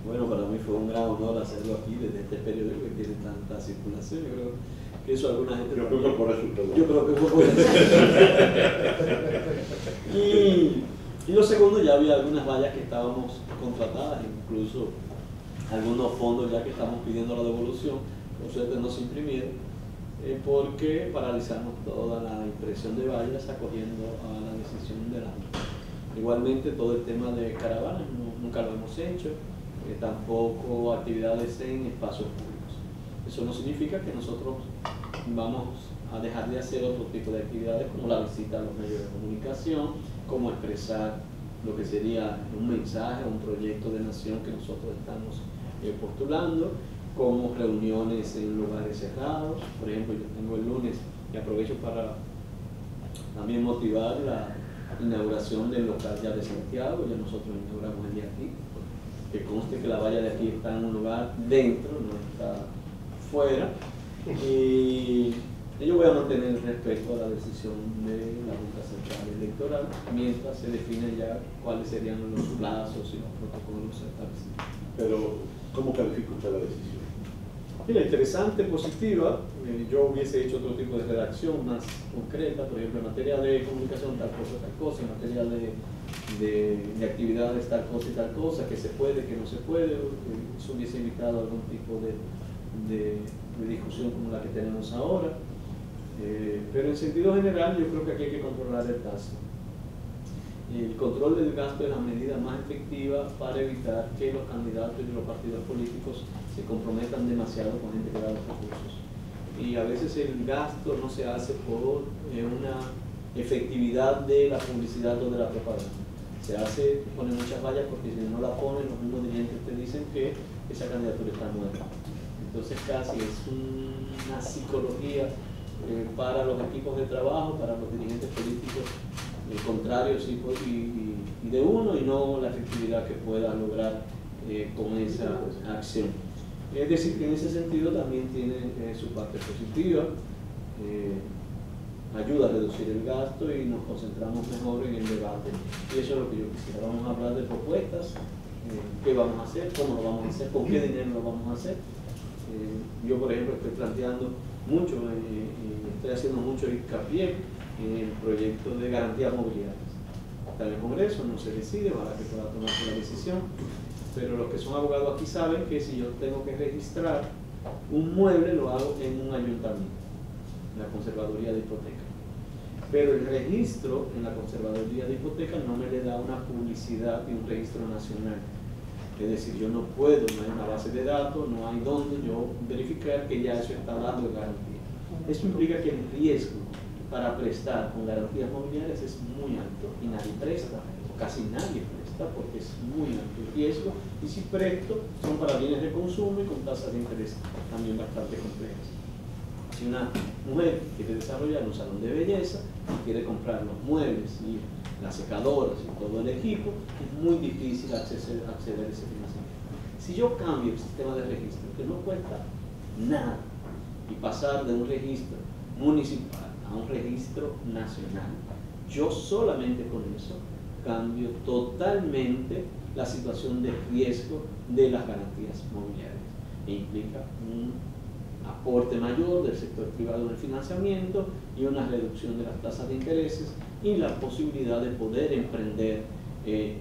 bueno, para mí fue un gran honor hacerlo aquí desde este periódico que tiene tanta circulación. Yo creo que eso alguna gente... Yo creo que por eso usted... Yo creo que fue por eso. Y lo segundo, ya había algunas vallas que estábamos contratadas, incluso algunos fondos ya que estamos pidiendo la devolución, por suerte no se imprimieron, porque paralizamos toda la impresión de vallas acogiendo a la decisión de la Junta. Igualmente todo el tema de caravanas nunca lo hemos hecho, tampoco actividades en espacios públicos. Eso no significa que nosotros vamos a dejar de hacer otro tipo de actividades como la visita a los medios de comunicación, como expresar lo que sería un mensaje, un proyecto de nación que nosotros estamos postulando, como reuniones en lugares cerrados. Por ejemplo, yo tengo el lunes y aprovecho para también motivar la inauguración del local ya de Santiago. Ya nosotros inauguramos el día aquí, que conste que la valla de aquí está en un lugar dentro, no está fuera, y yo voy a mantener el respeto a la decisión de la Junta Central Electoral mientras se definen ya cuáles serían los plazos y los protocolos establecidos. Pero, ¿cómo califica usted la decisión? Mira, interesante, positiva. Yo hubiese hecho otro tipo de redacción más concreta, por ejemplo, en materia de comunicación tal cosa, en materia de actividades tal cosa y tal cosa, que se puede, que no se puede. Eso hubiese evitado algún tipo de discusión como la que tenemos ahora. Pero en sentido general yo creo que aquí hay que controlar el gasto. El control del gasto es la medida más efectiva para evitar que los candidatos y los partidos políticos se comprometan demasiado con gente que da los recursos. Y a veces el gasto no se hace por una efectividad de la publicidad o de la propaganda. Se hace, pone muchas vallas porque si no la ponen, los mismos dirigentes te dicen que esa candidatura está muerta. Entonces casi es una psicología para los equipos de trabajo, para los dirigentes políticos, contrarios y de uno, y no la efectividad que pueda lograr con esa acción. Es decir, que en ese sentido también tiene su parte positiva, ayuda a reducir el gasto y nos concentramos mejor en el debate. Y eso es lo que yo quisiera. Vamos a hablar de propuestas qué vamos a hacer, cómo lo vamos a hacer, con qué dinero lo vamos a hacer. Yo, por ejemplo, estoy planteando mucho, estoy haciendo mucho hincapié en el proyecto de garantías mobiliarias. Está en el Congreso, no se decide, ojalá que pueda tomarse la decisión, pero los que son abogados aquí saben que si yo tengo que registrar un mueble, lo hago en un ayuntamiento, en la conservaduría de hipoteca. Pero el registro en la conservaduría de hipoteca no me le da una publicidad y un registro nacional. Es decir, yo no puedo, no hay una base de datos, no hay donde yo verificar que ya eso está dando garantía. Eso implica que el riesgo para prestar con garantías mobiliarias es muy alto y nadie presta, o casi nadie presta porque es muy alto el riesgo, y si presto son para bienes de consumo y con tasas de interés también bastante complejas. Si una mujer quiere desarrollar un salón de belleza y quiere comprar los muebles y las secadoras y todo el equipo, es muy difícil acceder a ese financiamiento. Si yo cambio el sistema de registro, que no cuesta nada, y pasar de un registro municipal a un registro nacional, yo solamente con eso cambio totalmente la situación de riesgo de las garantías mobiliarias e implica un aporte mayor del sector privado en el financiamiento y una reducción de las tasas de intereses y la posibilidad de poder emprender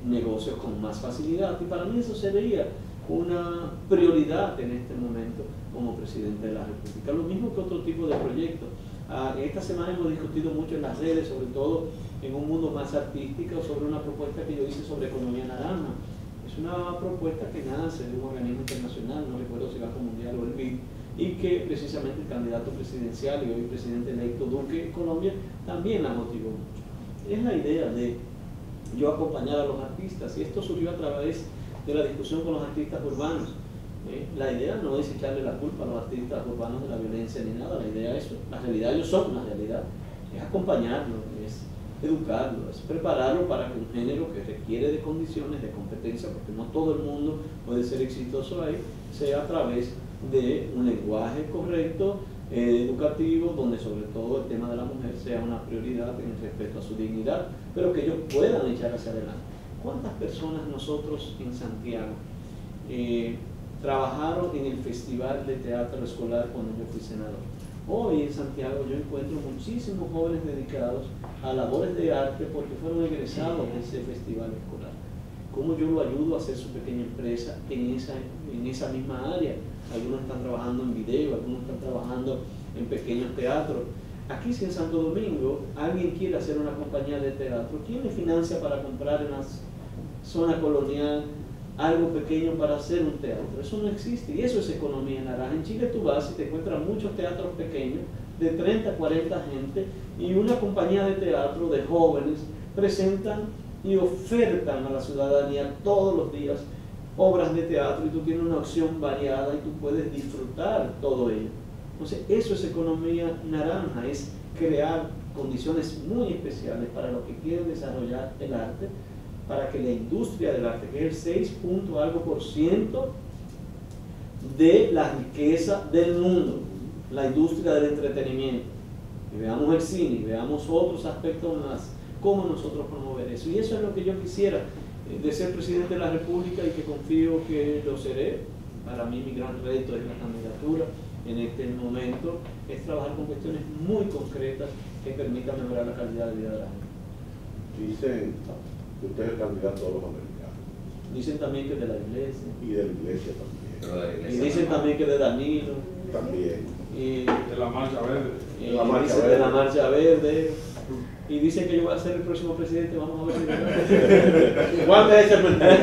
negocios con más facilidad. Y para mí eso sería una prioridad en este momento como presidente de la República. Lo mismo que otro tipo de proyectos. Esta semana hemos discutido mucho en las redes, sobre todo en un mundo más artístico, sobre una propuesta que yo hice sobre economía naranja. Es una propuesta que nace de un organismo internacional, no recuerdo si Banco Mundial o el BID, y que precisamente el candidato presidencial y hoy presidente electo Duque en Colombia también la motivó mucho. Es la idea de yo acompañar a los artistas, y esto surgió a través de la discusión con los artistas urbanos. La idea no es echarle la culpa a los artistas urbanos de la violencia ni nada, la idea es, la realidad, ellos son una realidad, es acompañarlos, es educarlos, es prepararlos para que un género que requiere de condiciones, de competencia, porque no todo el mundo puede ser exitoso ahí, sea a través de un lenguaje correcto, educativo, donde sobre todo el tema de la mujer sea una prioridad en respeto a su dignidad, pero que ellos puedan echar hacia adelante. ¿Cuántas personas nosotros en Santiago trabajaron en el Festival de Teatro Escolar cuando yo fui senador? Hoy en Santiago yo encuentro muchísimos jóvenes dedicados a labores de arte porque fueron egresados de ese festival escolar. ¿Cómo yo lo ayudo a hacer su pequeña empresa en esa misma área? Algunos están trabajando en video, algunos están trabajando en pequeños teatros. Aquí si en Santo Domingo alguien quiere hacer una compañía de teatro, ¿quién le financia para comprar en la zona colonial algo pequeño para hacer un teatro? Eso no existe y eso es economía naranja. En Chile tú vas y te encuentras muchos teatros pequeños de 30, 40 gente y una compañía de teatro de jóvenes presentan y ofertan a la ciudadanía todos los días obras de teatro y tú tienes una opción variada y tú puedes disfrutar todo ello. Entonces eso es economía naranja, es crear condiciones muy especiales para los que quieren desarrollar el arte, para que la industria del arte, que es el 6% de la riqueza del mundo, la industria del entretenimiento, y veamos el cine, y veamos otros aspectos más, cómo nosotros promover eso. Y eso es lo que yo quisiera, de ser presidente de la República y que confío que lo seré. Para mí mi gran reto es la candidatura en este momento, es trabajar con cuestiones muy concretas que permitan mejorar la calidad de vida de la gente. Dicen que usted es el candidato a los americanos. Dicen también que de la iglesia. Y de la iglesia también. Pero la Y iglesia dicen no. también que de Danilo. También. Y De la Marcha Verde. y La Marcha dicen de Verde. la Marcha Verde. Y dicen que yo voy a ser el próximo presidente. Vamos a ver si ¿Cuál de esas es mentira?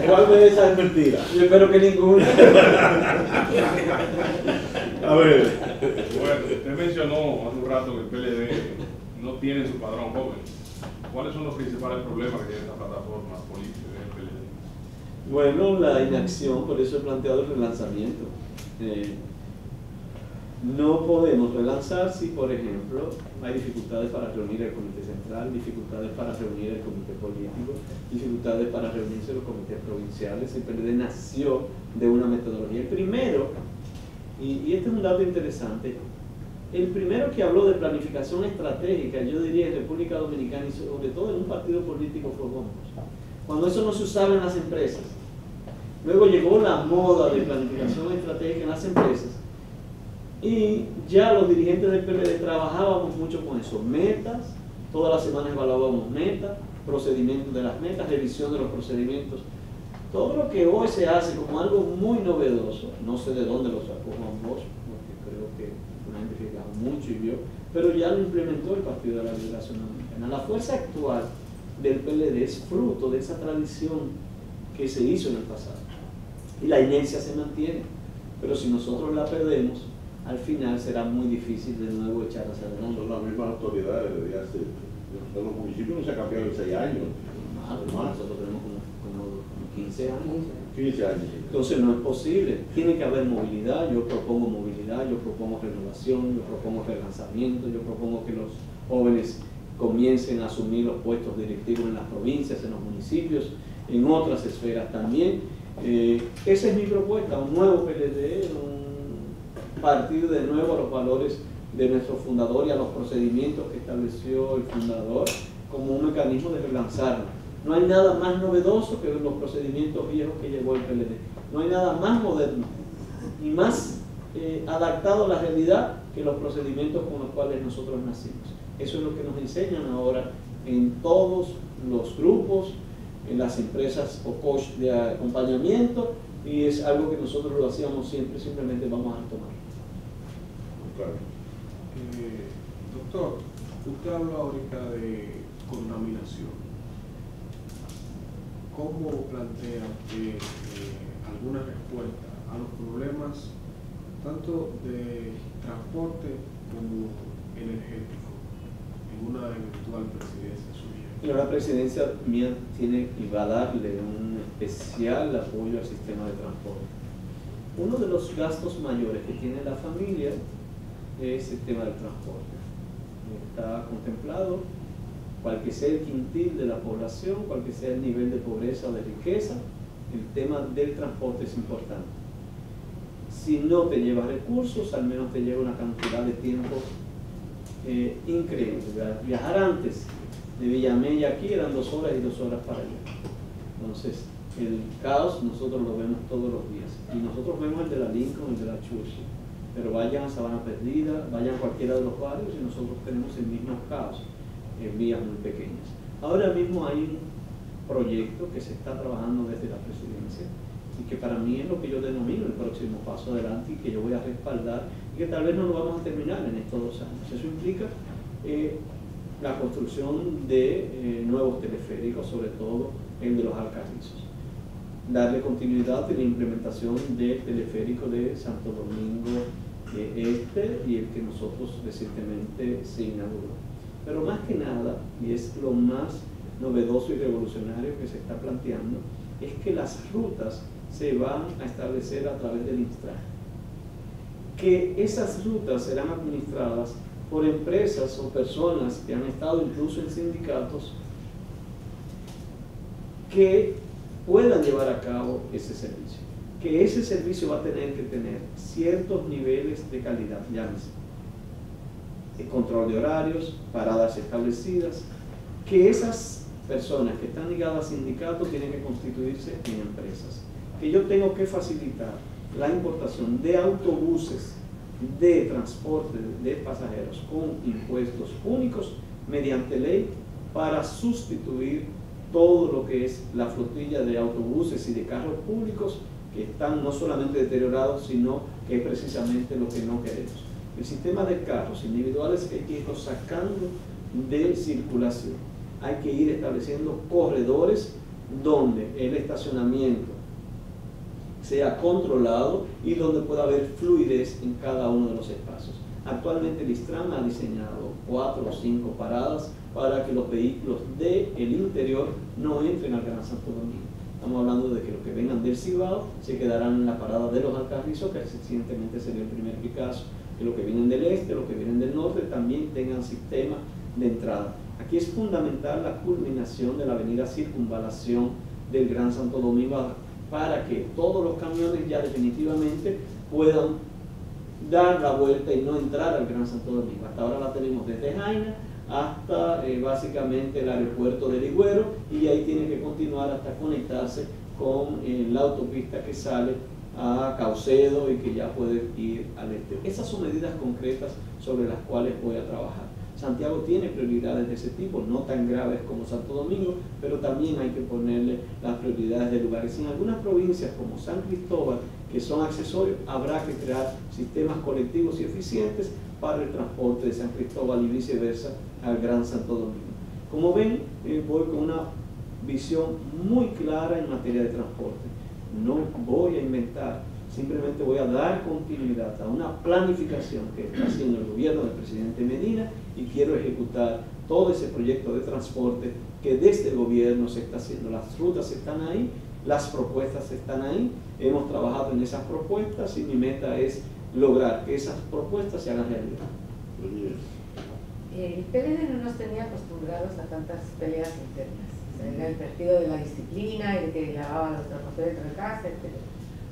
¿Cuál de esas es mentira? yo espero que ninguna. A ver. Bueno, usted mencionó hace un rato que el PLD no tiene su padrón joven. ¿Cuáles son los principales problemas que tiene esta plataforma política del PLD? Bueno, la inacción, por eso he planteado el relanzamiento. No podemos relanzar si, por ejemplo, hay dificultades para reunir el comité central, dificultades para reunir el comité político, dificultades para reunirse los comités provinciales. El PLD nació de una metodología. El primero, y este es un dato interesante, el primero que habló de planificación estratégica, yo diría en República Dominicana y sobre todo en un partido político, fue Gómez. cuando eso no se usaba en las empresas. Luego llegó la moda de planificación estratégica en las empresas y ya los dirigentes del PLD trabajábamos mucho con eso. Metas, todas las semanas evaluábamos metas, procedimientos de las metas, revisión de los procedimientos. Todo lo que hoy se hace como algo muy novedoso, no sé de dónde lo sacó Juan Bosch, porque creo que una gente que viajó mucho y vio, pero ya lo implementó el Partido de la Liberación Dominicana. La fuerza actual del PLD es fruto de esa tradición que se hizo en el pasado. Y la inercia se mantiene, pero si nosotros la perdemos, al final será muy difícil de nuevo echar hacia adelante. Son las mismas autoridades desde hace, en los municipios no se ha cambiado en 6 años. Nosotros tenemos como 15 años. 15 años. Entonces no es posible, tiene que haber movilidad. Yo propongo movilidad, yo propongo renovación, yo propongo relanzamiento, yo propongo que los jóvenes comiencen a asumir los puestos directivos en las provincias, en los municipios, en otras esferas también. Esa es mi propuesta, un nuevo PLD, un partido de nuevo a los valores de nuestro fundador y a los procedimientos que estableció el fundador como un mecanismo de relanzarlo. No hay nada más novedoso que los procedimientos viejos que llevó el PLD. No hay nada más moderno y más adaptado a la realidad que los procedimientos con los cuales nosotros nacimos. Eso es lo que nos enseñan ahora en todos los grupos, en las empresas o coach de acompañamiento, y es algo que nosotros lo hacíamos siempre, simplemente vamos a retomar. Claro. Doctor, usted habla ahorita de contaminación. ¿Cómo plantea usted alguna respuesta a los problemas tanto de transporte como energético en una eventual presidencia suya? La presidencia mía tiene y va a darle un especial apoyo al sistema de transporte. Uno de los gastos mayores que tiene la familia es el tema del transporte. Está contemplado, cual que sea el quintil de la población, cual que sea el nivel de pobreza o de riqueza, el tema del transporte es importante. Si no te lleva recursos, al menos te lleva una cantidad de tiempo increíble. Viajar antes de Villamella aquí eran 2 horas y 2 horas para allá. Entonces, el caos nosotros lo vemos todos los días. Y nosotros vemos el de la Lincoln, el de la Churchill. Pero vayan a Sabana Perdida, vayan a cualquiera de los barrios y nosotros tenemos el mismo caos en vías muy pequeñas. Ahora mismo hay un proyecto que se está trabajando desde la presidencia y que para mí es lo que yo denomino el próximo paso adelante y que yo voy a respaldar y que tal vez no lo vamos a terminar en estos 2 años. Eso implica la construcción de nuevos teleféricos, sobre todo el de los Alcarrizos. Darle continuidad a la implementación del teleférico de Santo Domingo Este y el que nosotros recientemente se inauguró. Pero más que nada, y es lo más novedoso y revolucionario que se está planteando, es que las rutas se van a establecer a través del Instran. Que esas rutas serán administradas por empresas o personas que han estado incluso en sindicatos que puedan llevar a cabo ese servicio. Que ese servicio va a tener que tener ciertos niveles de calidad, llámese control de horarios, paradas establecidas, que esas personas que están ligadas a sindicatos tienen que constituirse en empresas, que yo tengo que facilitar la importación de autobuses de transporte de pasajeros con impuestos únicos mediante ley para sustituir todo lo que es la flotilla de autobuses y de carros públicos que están no solamente deteriorados, sino que es precisamente lo que no queremos. El sistema de carros individuales hay que irlos sacando de circulación. Hay que ir estableciendo corredores donde el estacionamiento sea controlado y donde pueda haber fluidez en cada uno de los espacios. Actualmente el Instran ha diseñado 4 o 5 paradas para que los vehículos del interior no entren al Gran Santo Domingo. Estamos hablando de que los que vengan del Cibao se quedarán en la parada de los Alcarrizos, que recientemente sería el primer Picasso, que los que vienen del este, los que vienen del norte también tengan sistema de entrada. Aquí es fundamental la culminación de la avenida Circunvalación del Gran Santo Domingo para que todos los camiones ya definitivamente puedan dar la vuelta y no entrar al Gran Santo Domingo. Hasta ahora la tenemos desde Jaina hasta básicamente el aeropuerto de Ligüero, y ahí tiene que continuar hasta conectarse con la autopista que sale a Caucedo y que ya puede ir al este. Esas son medidas concretas sobre las cuales voy a trabajar. Santiago tiene prioridades de ese tipo, no tan graves como Santo Domingo, pero también hay que ponerle las prioridades de lugares. En algunas provincias como San Cristóbal, que son accesorios, habrá que crear sistemas colectivos y eficientes para el transporte de San Cristóbal y viceversa al Gran Santo Domingo. Como ven, voy con una visión muy clara en materia de transporte. No voy a inventar, simplemente voy a dar continuidad a una planificación que está haciendo el gobierno del presidente Medina, y quiero ejecutar todo ese proyecto de transporte que desde el gobierno se está haciendo. Las rutas están ahí, las propuestas están ahí, hemos trabajado en esas propuestas y mi meta es lograr que esas propuestas se hagan realidad. El PLD no nos tenía acostumbrados a tantas peleas internas. O sea, era el partido de la disciplina y de que lavaba los trapos dentro de casa, etc.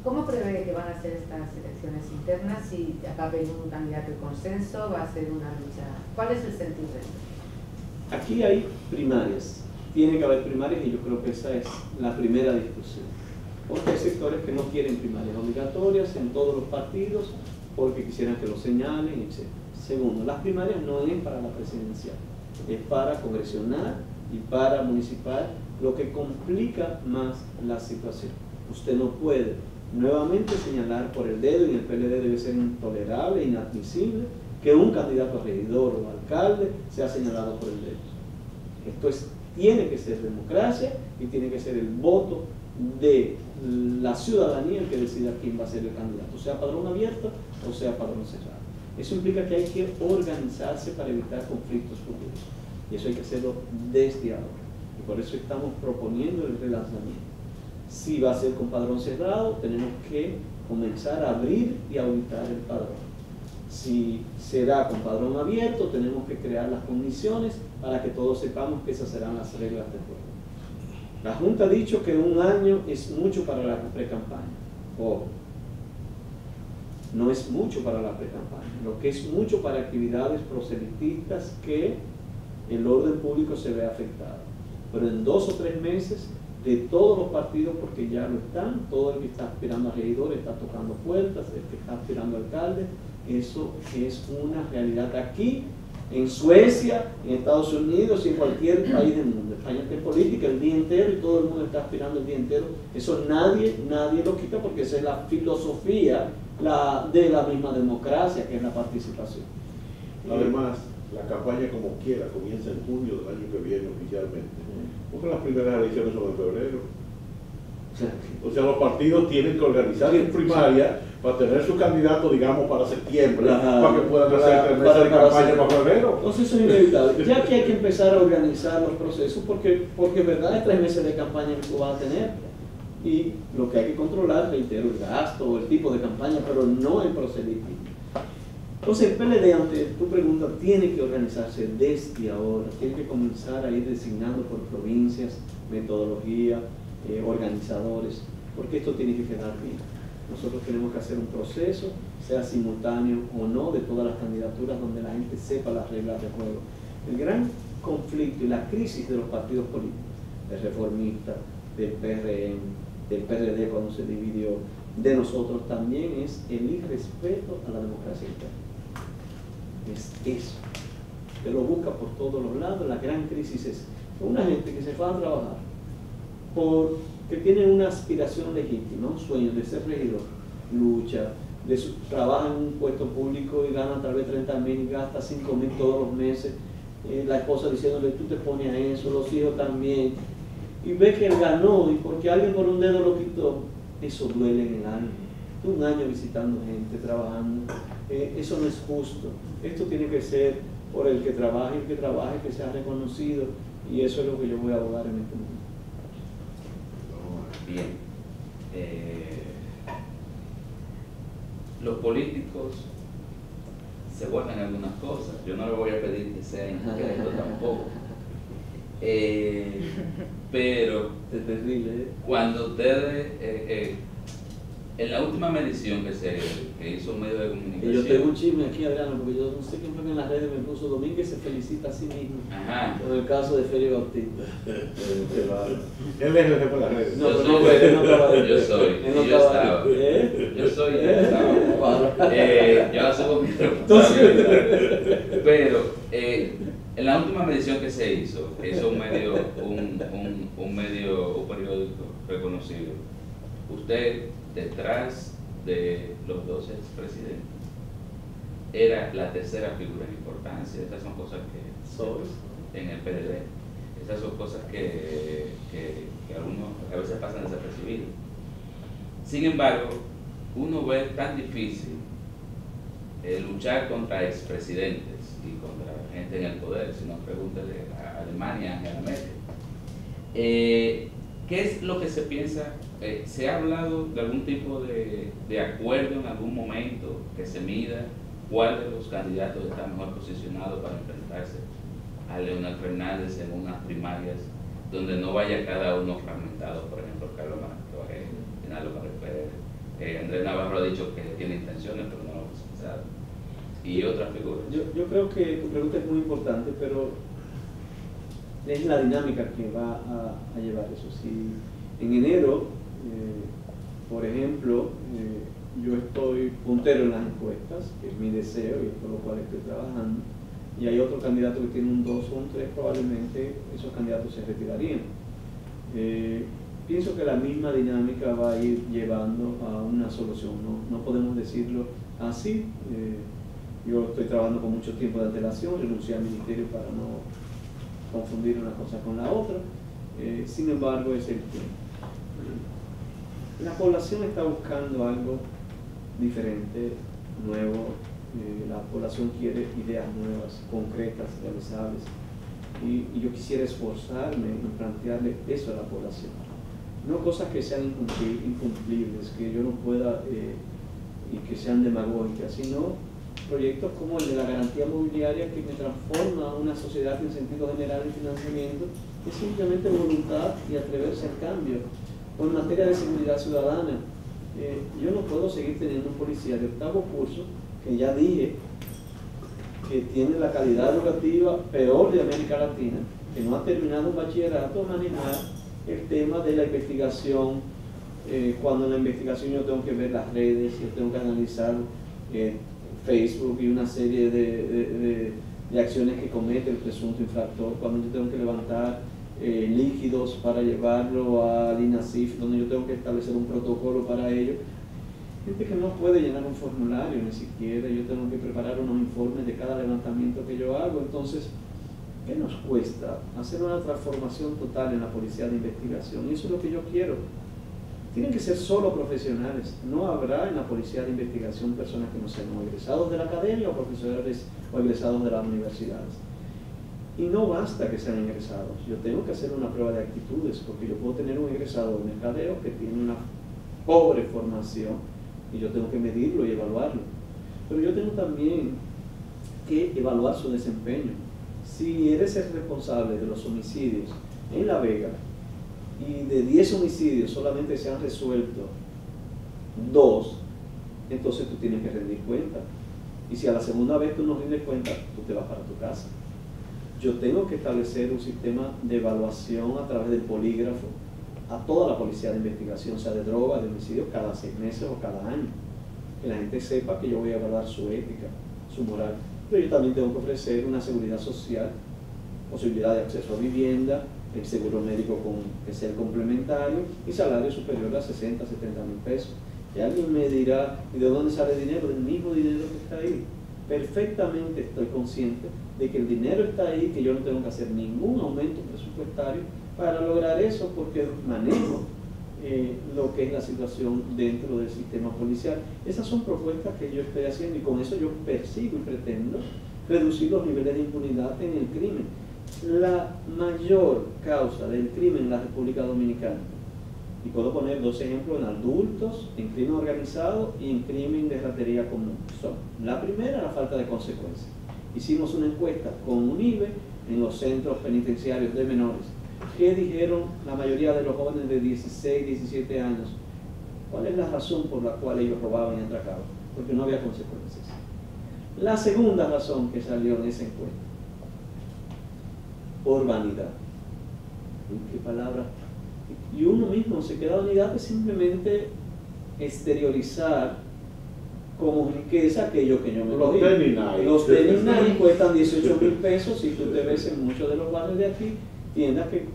¿Cómo prevé que van a ser estas elecciones internas? Si acaba en un candidato de consenso, va a ser una lucha. ¿Cuál es el sentido de esto? Aquí hay primarias, tiene que haber primarias, y yo creo que esa es la primera discusión. Porque hay sectores que no quieren primarias obligatorias en todos los partidos porque quisieran que lo señalen, etc. Segundo, las primarias no es para la presidencial, es para congresional y para municipal, lo que complica más la situación. Usted no puede nuevamente señalar por el dedo, y en el PLD debe ser intolerable, inadmisible, que un candidato a regidor o alcalde sea señalado por el dedo. Esto tiene que ser democracia y tiene que ser el voto de la ciudadanía el que decida quién va a ser el candidato, sea padrón abierto o sea padrón cerrado. Eso implica que hay que organizarse para evitar conflictos futuros, y eso hay que hacerlo desde ahora, y por eso estamos proponiendo el relanzamiento. Si va a ser con padrón cerrado, tenemos que comenzar a abrir y auditar el padrón. Si será con padrón abierto, tenemos que crear las condiciones para que todos sepamos que esas serán las reglas del juego. La Junta ha dicho que un año es mucho para la pre-campaña. Ojo, no es mucho para la pre-campaña, lo que es mucho para actividades proselitistas que el orden público se ve afectado. Pero en 2 o 3 meses, de todos los partidos, porque ya lo están, todo el que está aspirando a regidor está tocando puertas, el que está aspirando a alcalde, eso es una realidad aquí, en Suecia, en Estados Unidos y en cualquier país del mundo. España está en política el día entero y todo el mundo está aspirando el día entero. Eso nadie lo quita, porque esa es la filosofía de la misma democracia, que es la participación. Además, la campaña como quiera comienza en junio del año que viene oficialmente, porque las primeras elecciones son en febrero. O sea, los partidos tienen que organizar en primaria para tener su candidato, digamos, para septiembre, para que puedan hacer 3 meses de campaña para febrero. Entonces eso es inevitable. Ya que hay que empezar a organizar los procesos, porque verdad es 3 meses de campaña que tú vas a tener. Y lo que hay que controlar, reitero, el gasto o el tipo de campaña, pero no el proselitismo. Entonces el PLD, ante tu pregunta, tiene que organizarse desde ahora, tiene que comenzar a ir designando por provincias, metodología, organizadores, porque esto tiene que quedar bien. Nosotros tenemos que hacer un proceso, sea simultáneo o no, de todas las candidaturas, donde la gente sepa las reglas del juego. El gran conflicto y la crisis de los partidos políticos, del Reformista, del PRM, del PRD cuando se dividió, de nosotros también, es el irrespeto a la democracia interna. Es eso. Que lo busca por todos los lados. La gran crisis es una gente que se va a trabajar porque tiene una aspiración legítima, un sueño de ser regidor, lucha, trabaja en un puesto público y gana tal vez 30.000 y gasta 5.000 todos los meses, la esposa diciéndole tú te pones a eso, los hijos también, y ve que él ganó y porque alguien por un dedo lo quitó, eso duele en el alma. Un año visitando gente, trabajando, eso no es justo. Esto tiene que ser por el que trabaje, que sea reconocido, y eso es lo que yo voy a abogar en este momento. Bien. Los políticos se vuelven algunas cosas. Yo no le voy a pedir que sea incorrecto tampoco. Pero Es terrible, cuando ustedes En la última medición que hizo un medio de Y comunicación. yo tengo un chisme aquí, Adriano, porque yo no sé quién fue que en las redes me puso Domínguez se felicita a sí mismo. Ajá. Con el caso de Félix Bautista. Él le dejó por las redes. No, Yo pero soy- no, él no estaba yo soy, él no y yo estaba- estaba. ¿Eh? Yo soy, yo estaba. Claro. Yo asumo mi responsabilidad. Pero en la última medición que se hizo un medio, un periódico reconocido, usted detrás de los 12 expresidentes era la tercera figura en importancia. Estas son cosas que en el PLD, estas son cosas que algunos a veces pasan desapercibidos. Sin embargo, uno ve tan difícil luchar contra expresidentes y contra gente en el poder, si no, pregúntele a Alemania, a Angela Merkel. ¿Qué es lo que se piensa? ¿Se ha hablado de algún tipo de acuerdo en algún momento que se mida cuál de los candidatos está mejor posicionado para enfrentarse a Leonel Fernández en unas primarias donde no vaya cada uno fragmentado? Por ejemplo, Carlos Marcos, Genaro Pérez, Andrés Navarro ha dicho que tiene intenciones, pero no lo ha expresado, y otras figuras. Yo creo que tu pregunta es muy importante, pero es la dinámica que va a llevar eso. Si en enero, por ejemplo, yo estoy puntero en las encuestas, que es mi deseo y por lo cual estoy trabajando, y hay otro candidato que tiene un 2 o un 3, probablemente esos candidatos se retirarían. Pienso que la misma dinámica va a ir llevando a una solución, no podemos decirlo así. Yo estoy trabajando con mucho tiempo de antelación, renuncié al ministerio para no confundir una cosa con la otra. Sin embargo, es el tiempo. La población está buscando algo diferente, nuevo. La población quiere ideas nuevas, concretas, realizables. Y yo quisiera esforzarme en plantearle eso a la población. No cosas que sean incumplibles, que yo no pueda y que sean demagógicas, sino proyectos como el de la garantía mobiliaria, que me transforma una sociedad en sentido general en financiamiento, es simplemente voluntad y atreverse al cambio. O en materia de seguridad ciudadana, yo no puedo seguir teniendo un policía de 8º curso, que ya dije que tiene la calidad educativa peor de América Latina, que no ha terminado un bachillerato, manejar el tema de la investigación, cuando en la investigación yo tengo que ver las redes, yo tengo que analizar Facebook y una serie de acciones que comete el presunto infractor, cuando yo tengo que levantar líquidos para llevarlo al INASIF, donde yo tengo que establecer un protocolo para ello. Gente que no puede llenar un formulario ni siquiera, yo tengo que preparar unos informes de cada levantamiento que yo hago. Entonces, ¿qué nos cuesta hacer una transformación total en la policía de investigación? Y eso es lo que yo quiero. Tienen que ser solo profesionales. No habrá en la policía de investigación personas que no sean o egresados de la academia o profesores o egresados de las universidades. Y no basta que sean egresados. Yo tengo que hacer una prueba de actitudes, porque yo puedo tener un egresado de mercadeo que tiene una pobre formación y yo tengo que medirlo y evaluarlo. Pero yo tengo también que evaluar su desempeño. Si eres el responsable de los homicidios en La Vega y de 10 homicidios solamente se han resuelto 2, entonces tú tienes que rendir cuenta. Y si a la segunda vez tú no rindes cuenta, tú te vas para tu casa. Yo tengo que establecer un sistema de evaluación a través del polígrafo a toda la policía de investigación, sea de droga, de homicidio, cada 6 meses o cada año. Que la gente sepa que yo voy a evaluar su ética, su moral. Pero yo también tengo que ofrecer una seguridad social, posibilidad de acceso a vivienda, el seguro médico que sea el complementario y salario superior a 60, 70 mil pesos. Y alguien me dirá, ¿y de dónde sale el dinero? Del mismo dinero que está ahí. Perfectamente estoy consciente de que el dinero está ahí, que yo no tengo que hacer ningún aumento presupuestario para lograr eso, porque manejo lo que es la situación dentro del sistema policial. Esas son propuestas que yo estoy haciendo y con eso yo persigo y pretendo reducir los niveles de impunidad en el crimen. La mayor causa del crimen en la República Dominicana, y puedo poner 2 ejemplos en adultos, en crimen organizado y en crimen de ratería común, son: la primera, la falta de consecuencias. Hicimos una encuesta con UNIBE en los centros penitenciarios de menores. ¿Qué dijeron la mayoría de los jóvenes de 16, 17 años? ¿Cuál es la razón por la cual ellos robaban y atracaban? Porque no había consecuencias. La segunda razón que salió en esa encuesta, por vanidad. ¿Qué palabra? Y uno mismo se queda vanidad de simplemente exteriorizar como riqueza aquello que yo me Los doy. tenis Nike. Los tenis Nike cuestan 18.000 pesos y tú te ves en muchos de los barrios de aquí, tiendas que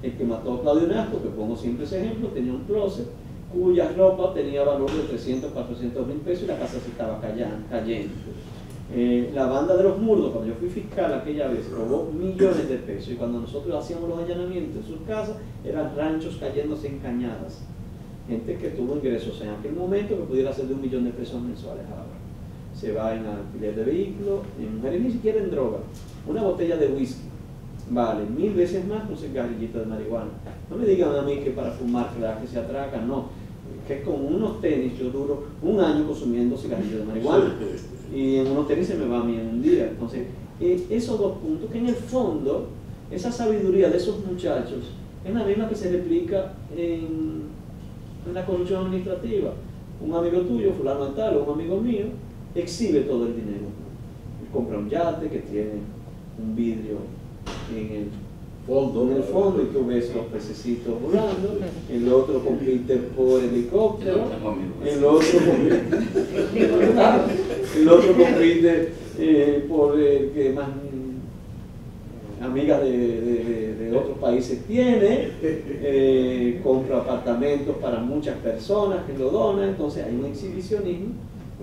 el que mató a Claudio Nasco, que pongo siempre ese ejemplo, tenía un closet cuya ropa tenía valor de 300, 400.000 pesos y la casa se estaba cayendo. La banda de los Murdos, cuando yo fui fiscal aquella vez, robó millones de pesos y cuando nosotros hacíamos los allanamientos en sus casas, eran ranchos cayéndose en cañadas. Gente que tuvo ingresos en aquel momento que pudiera ser de 1 millón de pesos mensuales ahora. Se va en alquiler de vehículos, en mujeres, ni siquiera en droga. Una botella de whisky vale 1000 veces más que un cigarrillito de marihuana. No me digan a mí que para fumar que se atracan, no. Que con unos tenis yo duro 1 año consumiendo cigarrillos de marihuana. Y en unos tenis se me va a mí en un día. Entonces, esos dos puntos, que en el fondo, esa sabiduría de esos muchachos es la misma que se replica en la corrupción administrativa. Un amigo tuyo, fulano de tal, o un amigo mío, exhibe todo el dinero. Compra un yate que tiene un vidrio en el fondo y tú ves los pececitos volando, el otro compite por helicóptero, el otro compite por el que más amigas de otros países tiene, compra apartamentos para muchas personas que lo donan. Entonces hay un exhibicionismo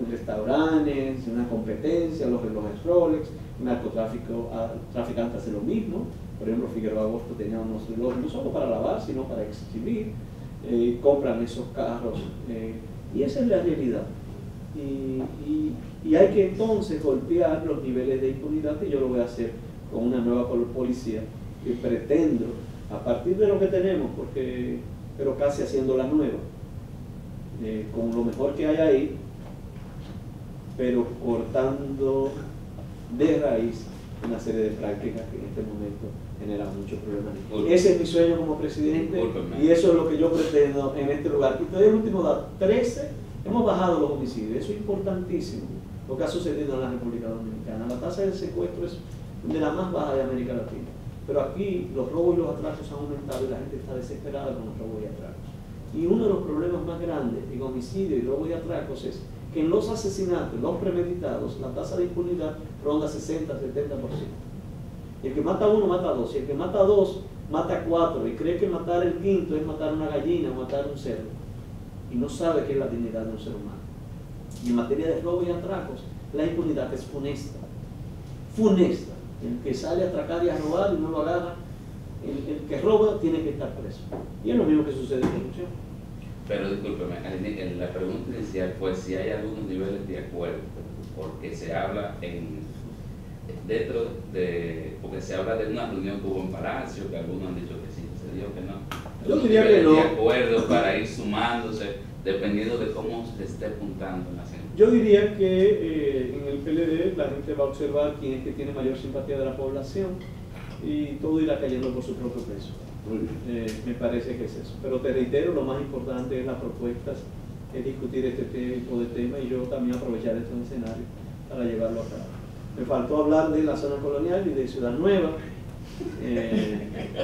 en restaurantes, una competencia, los relojes Rolex, el narcotráfico, traficante hace lo mismo. Por ejemplo, Figueroa Agosto tenía unos relojes no solo para lavar, sino para exhibir, compran esos carros, y esa es la realidad. Y hay que entonces golpear los niveles de impunidad, y yo lo voy a hacer con una nueva policía que pretendo, a partir de lo que tenemos, pero casi haciendo la nueva, con lo mejor que hay ahí, pero cortando de raíz una serie de prácticas que en este momento generan muchos problemas. Ese es mi sueño como presidente y eso es lo que yo pretendo en este lugar. Y todavía el último dato, 13, hemos bajado los homicidios, eso es importantísimo, lo que ha sucedido en la República Dominicana. La tasa de secuestro es de la más baja de América Latina, pero aquí los robos y los atracos han aumentado y la gente está desesperada con los robos y atracos. Y uno de los problemas más grandes en homicidio y robo y atracos es que en los asesinatos, los premeditados, la tasa de impunidad ronda 60-70%. El que mata a uno mata a dos, y el que mata a dos mata a 4, y cree que matar el quinto es matar una gallina o matar un cerdo, y no sabe qué es la dignidad de un ser humano. Y en materia de robo y atracos, la impunidad es funesta. Funesta. El que sale a atracar y a robar y no lo agarra, el que roba tiene que estar preso. Y es lo mismo que sucede en corrupción. Pero discúlpeme, en la pregunta inicial fue si hay algunos niveles de acuerdo, porque se habla porque se habla de una reunión que hubo en Palacio, que algunos han dicho que sí, se dijo que no. Yo diría que no. De acuerdo para ir sumándose, dependiendo de cómo se esté apuntando en la gente. Yo diría que en el PLD la gente va a observar quién es que tiene mayor simpatía de la población y todo irá cayendo por su propio peso. Me parece que es eso. Pero te reitero, lo más importante es las propuestas, es discutir este tipo de temas y yo también aprovechar estos escenarios para llevarlo a cabo. Me faltó hablar de la zona colonial y de Ciudad Nueva.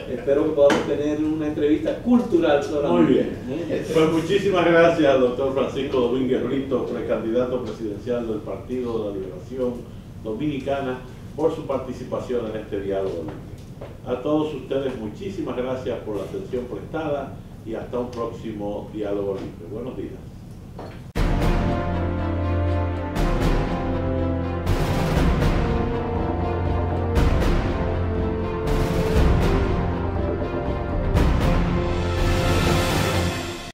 Espero que podamos tener una entrevista cultural solamente. Muy bien. Pues muchísimas gracias al doctor Francisco Domínguez Brito, precandidato presidencial del Partido de la Liberación Dominicana, por su participación en este diálogo. A todos ustedes muchísimas gracias por la atención prestada y hasta un próximo diálogo libre. Buenos días.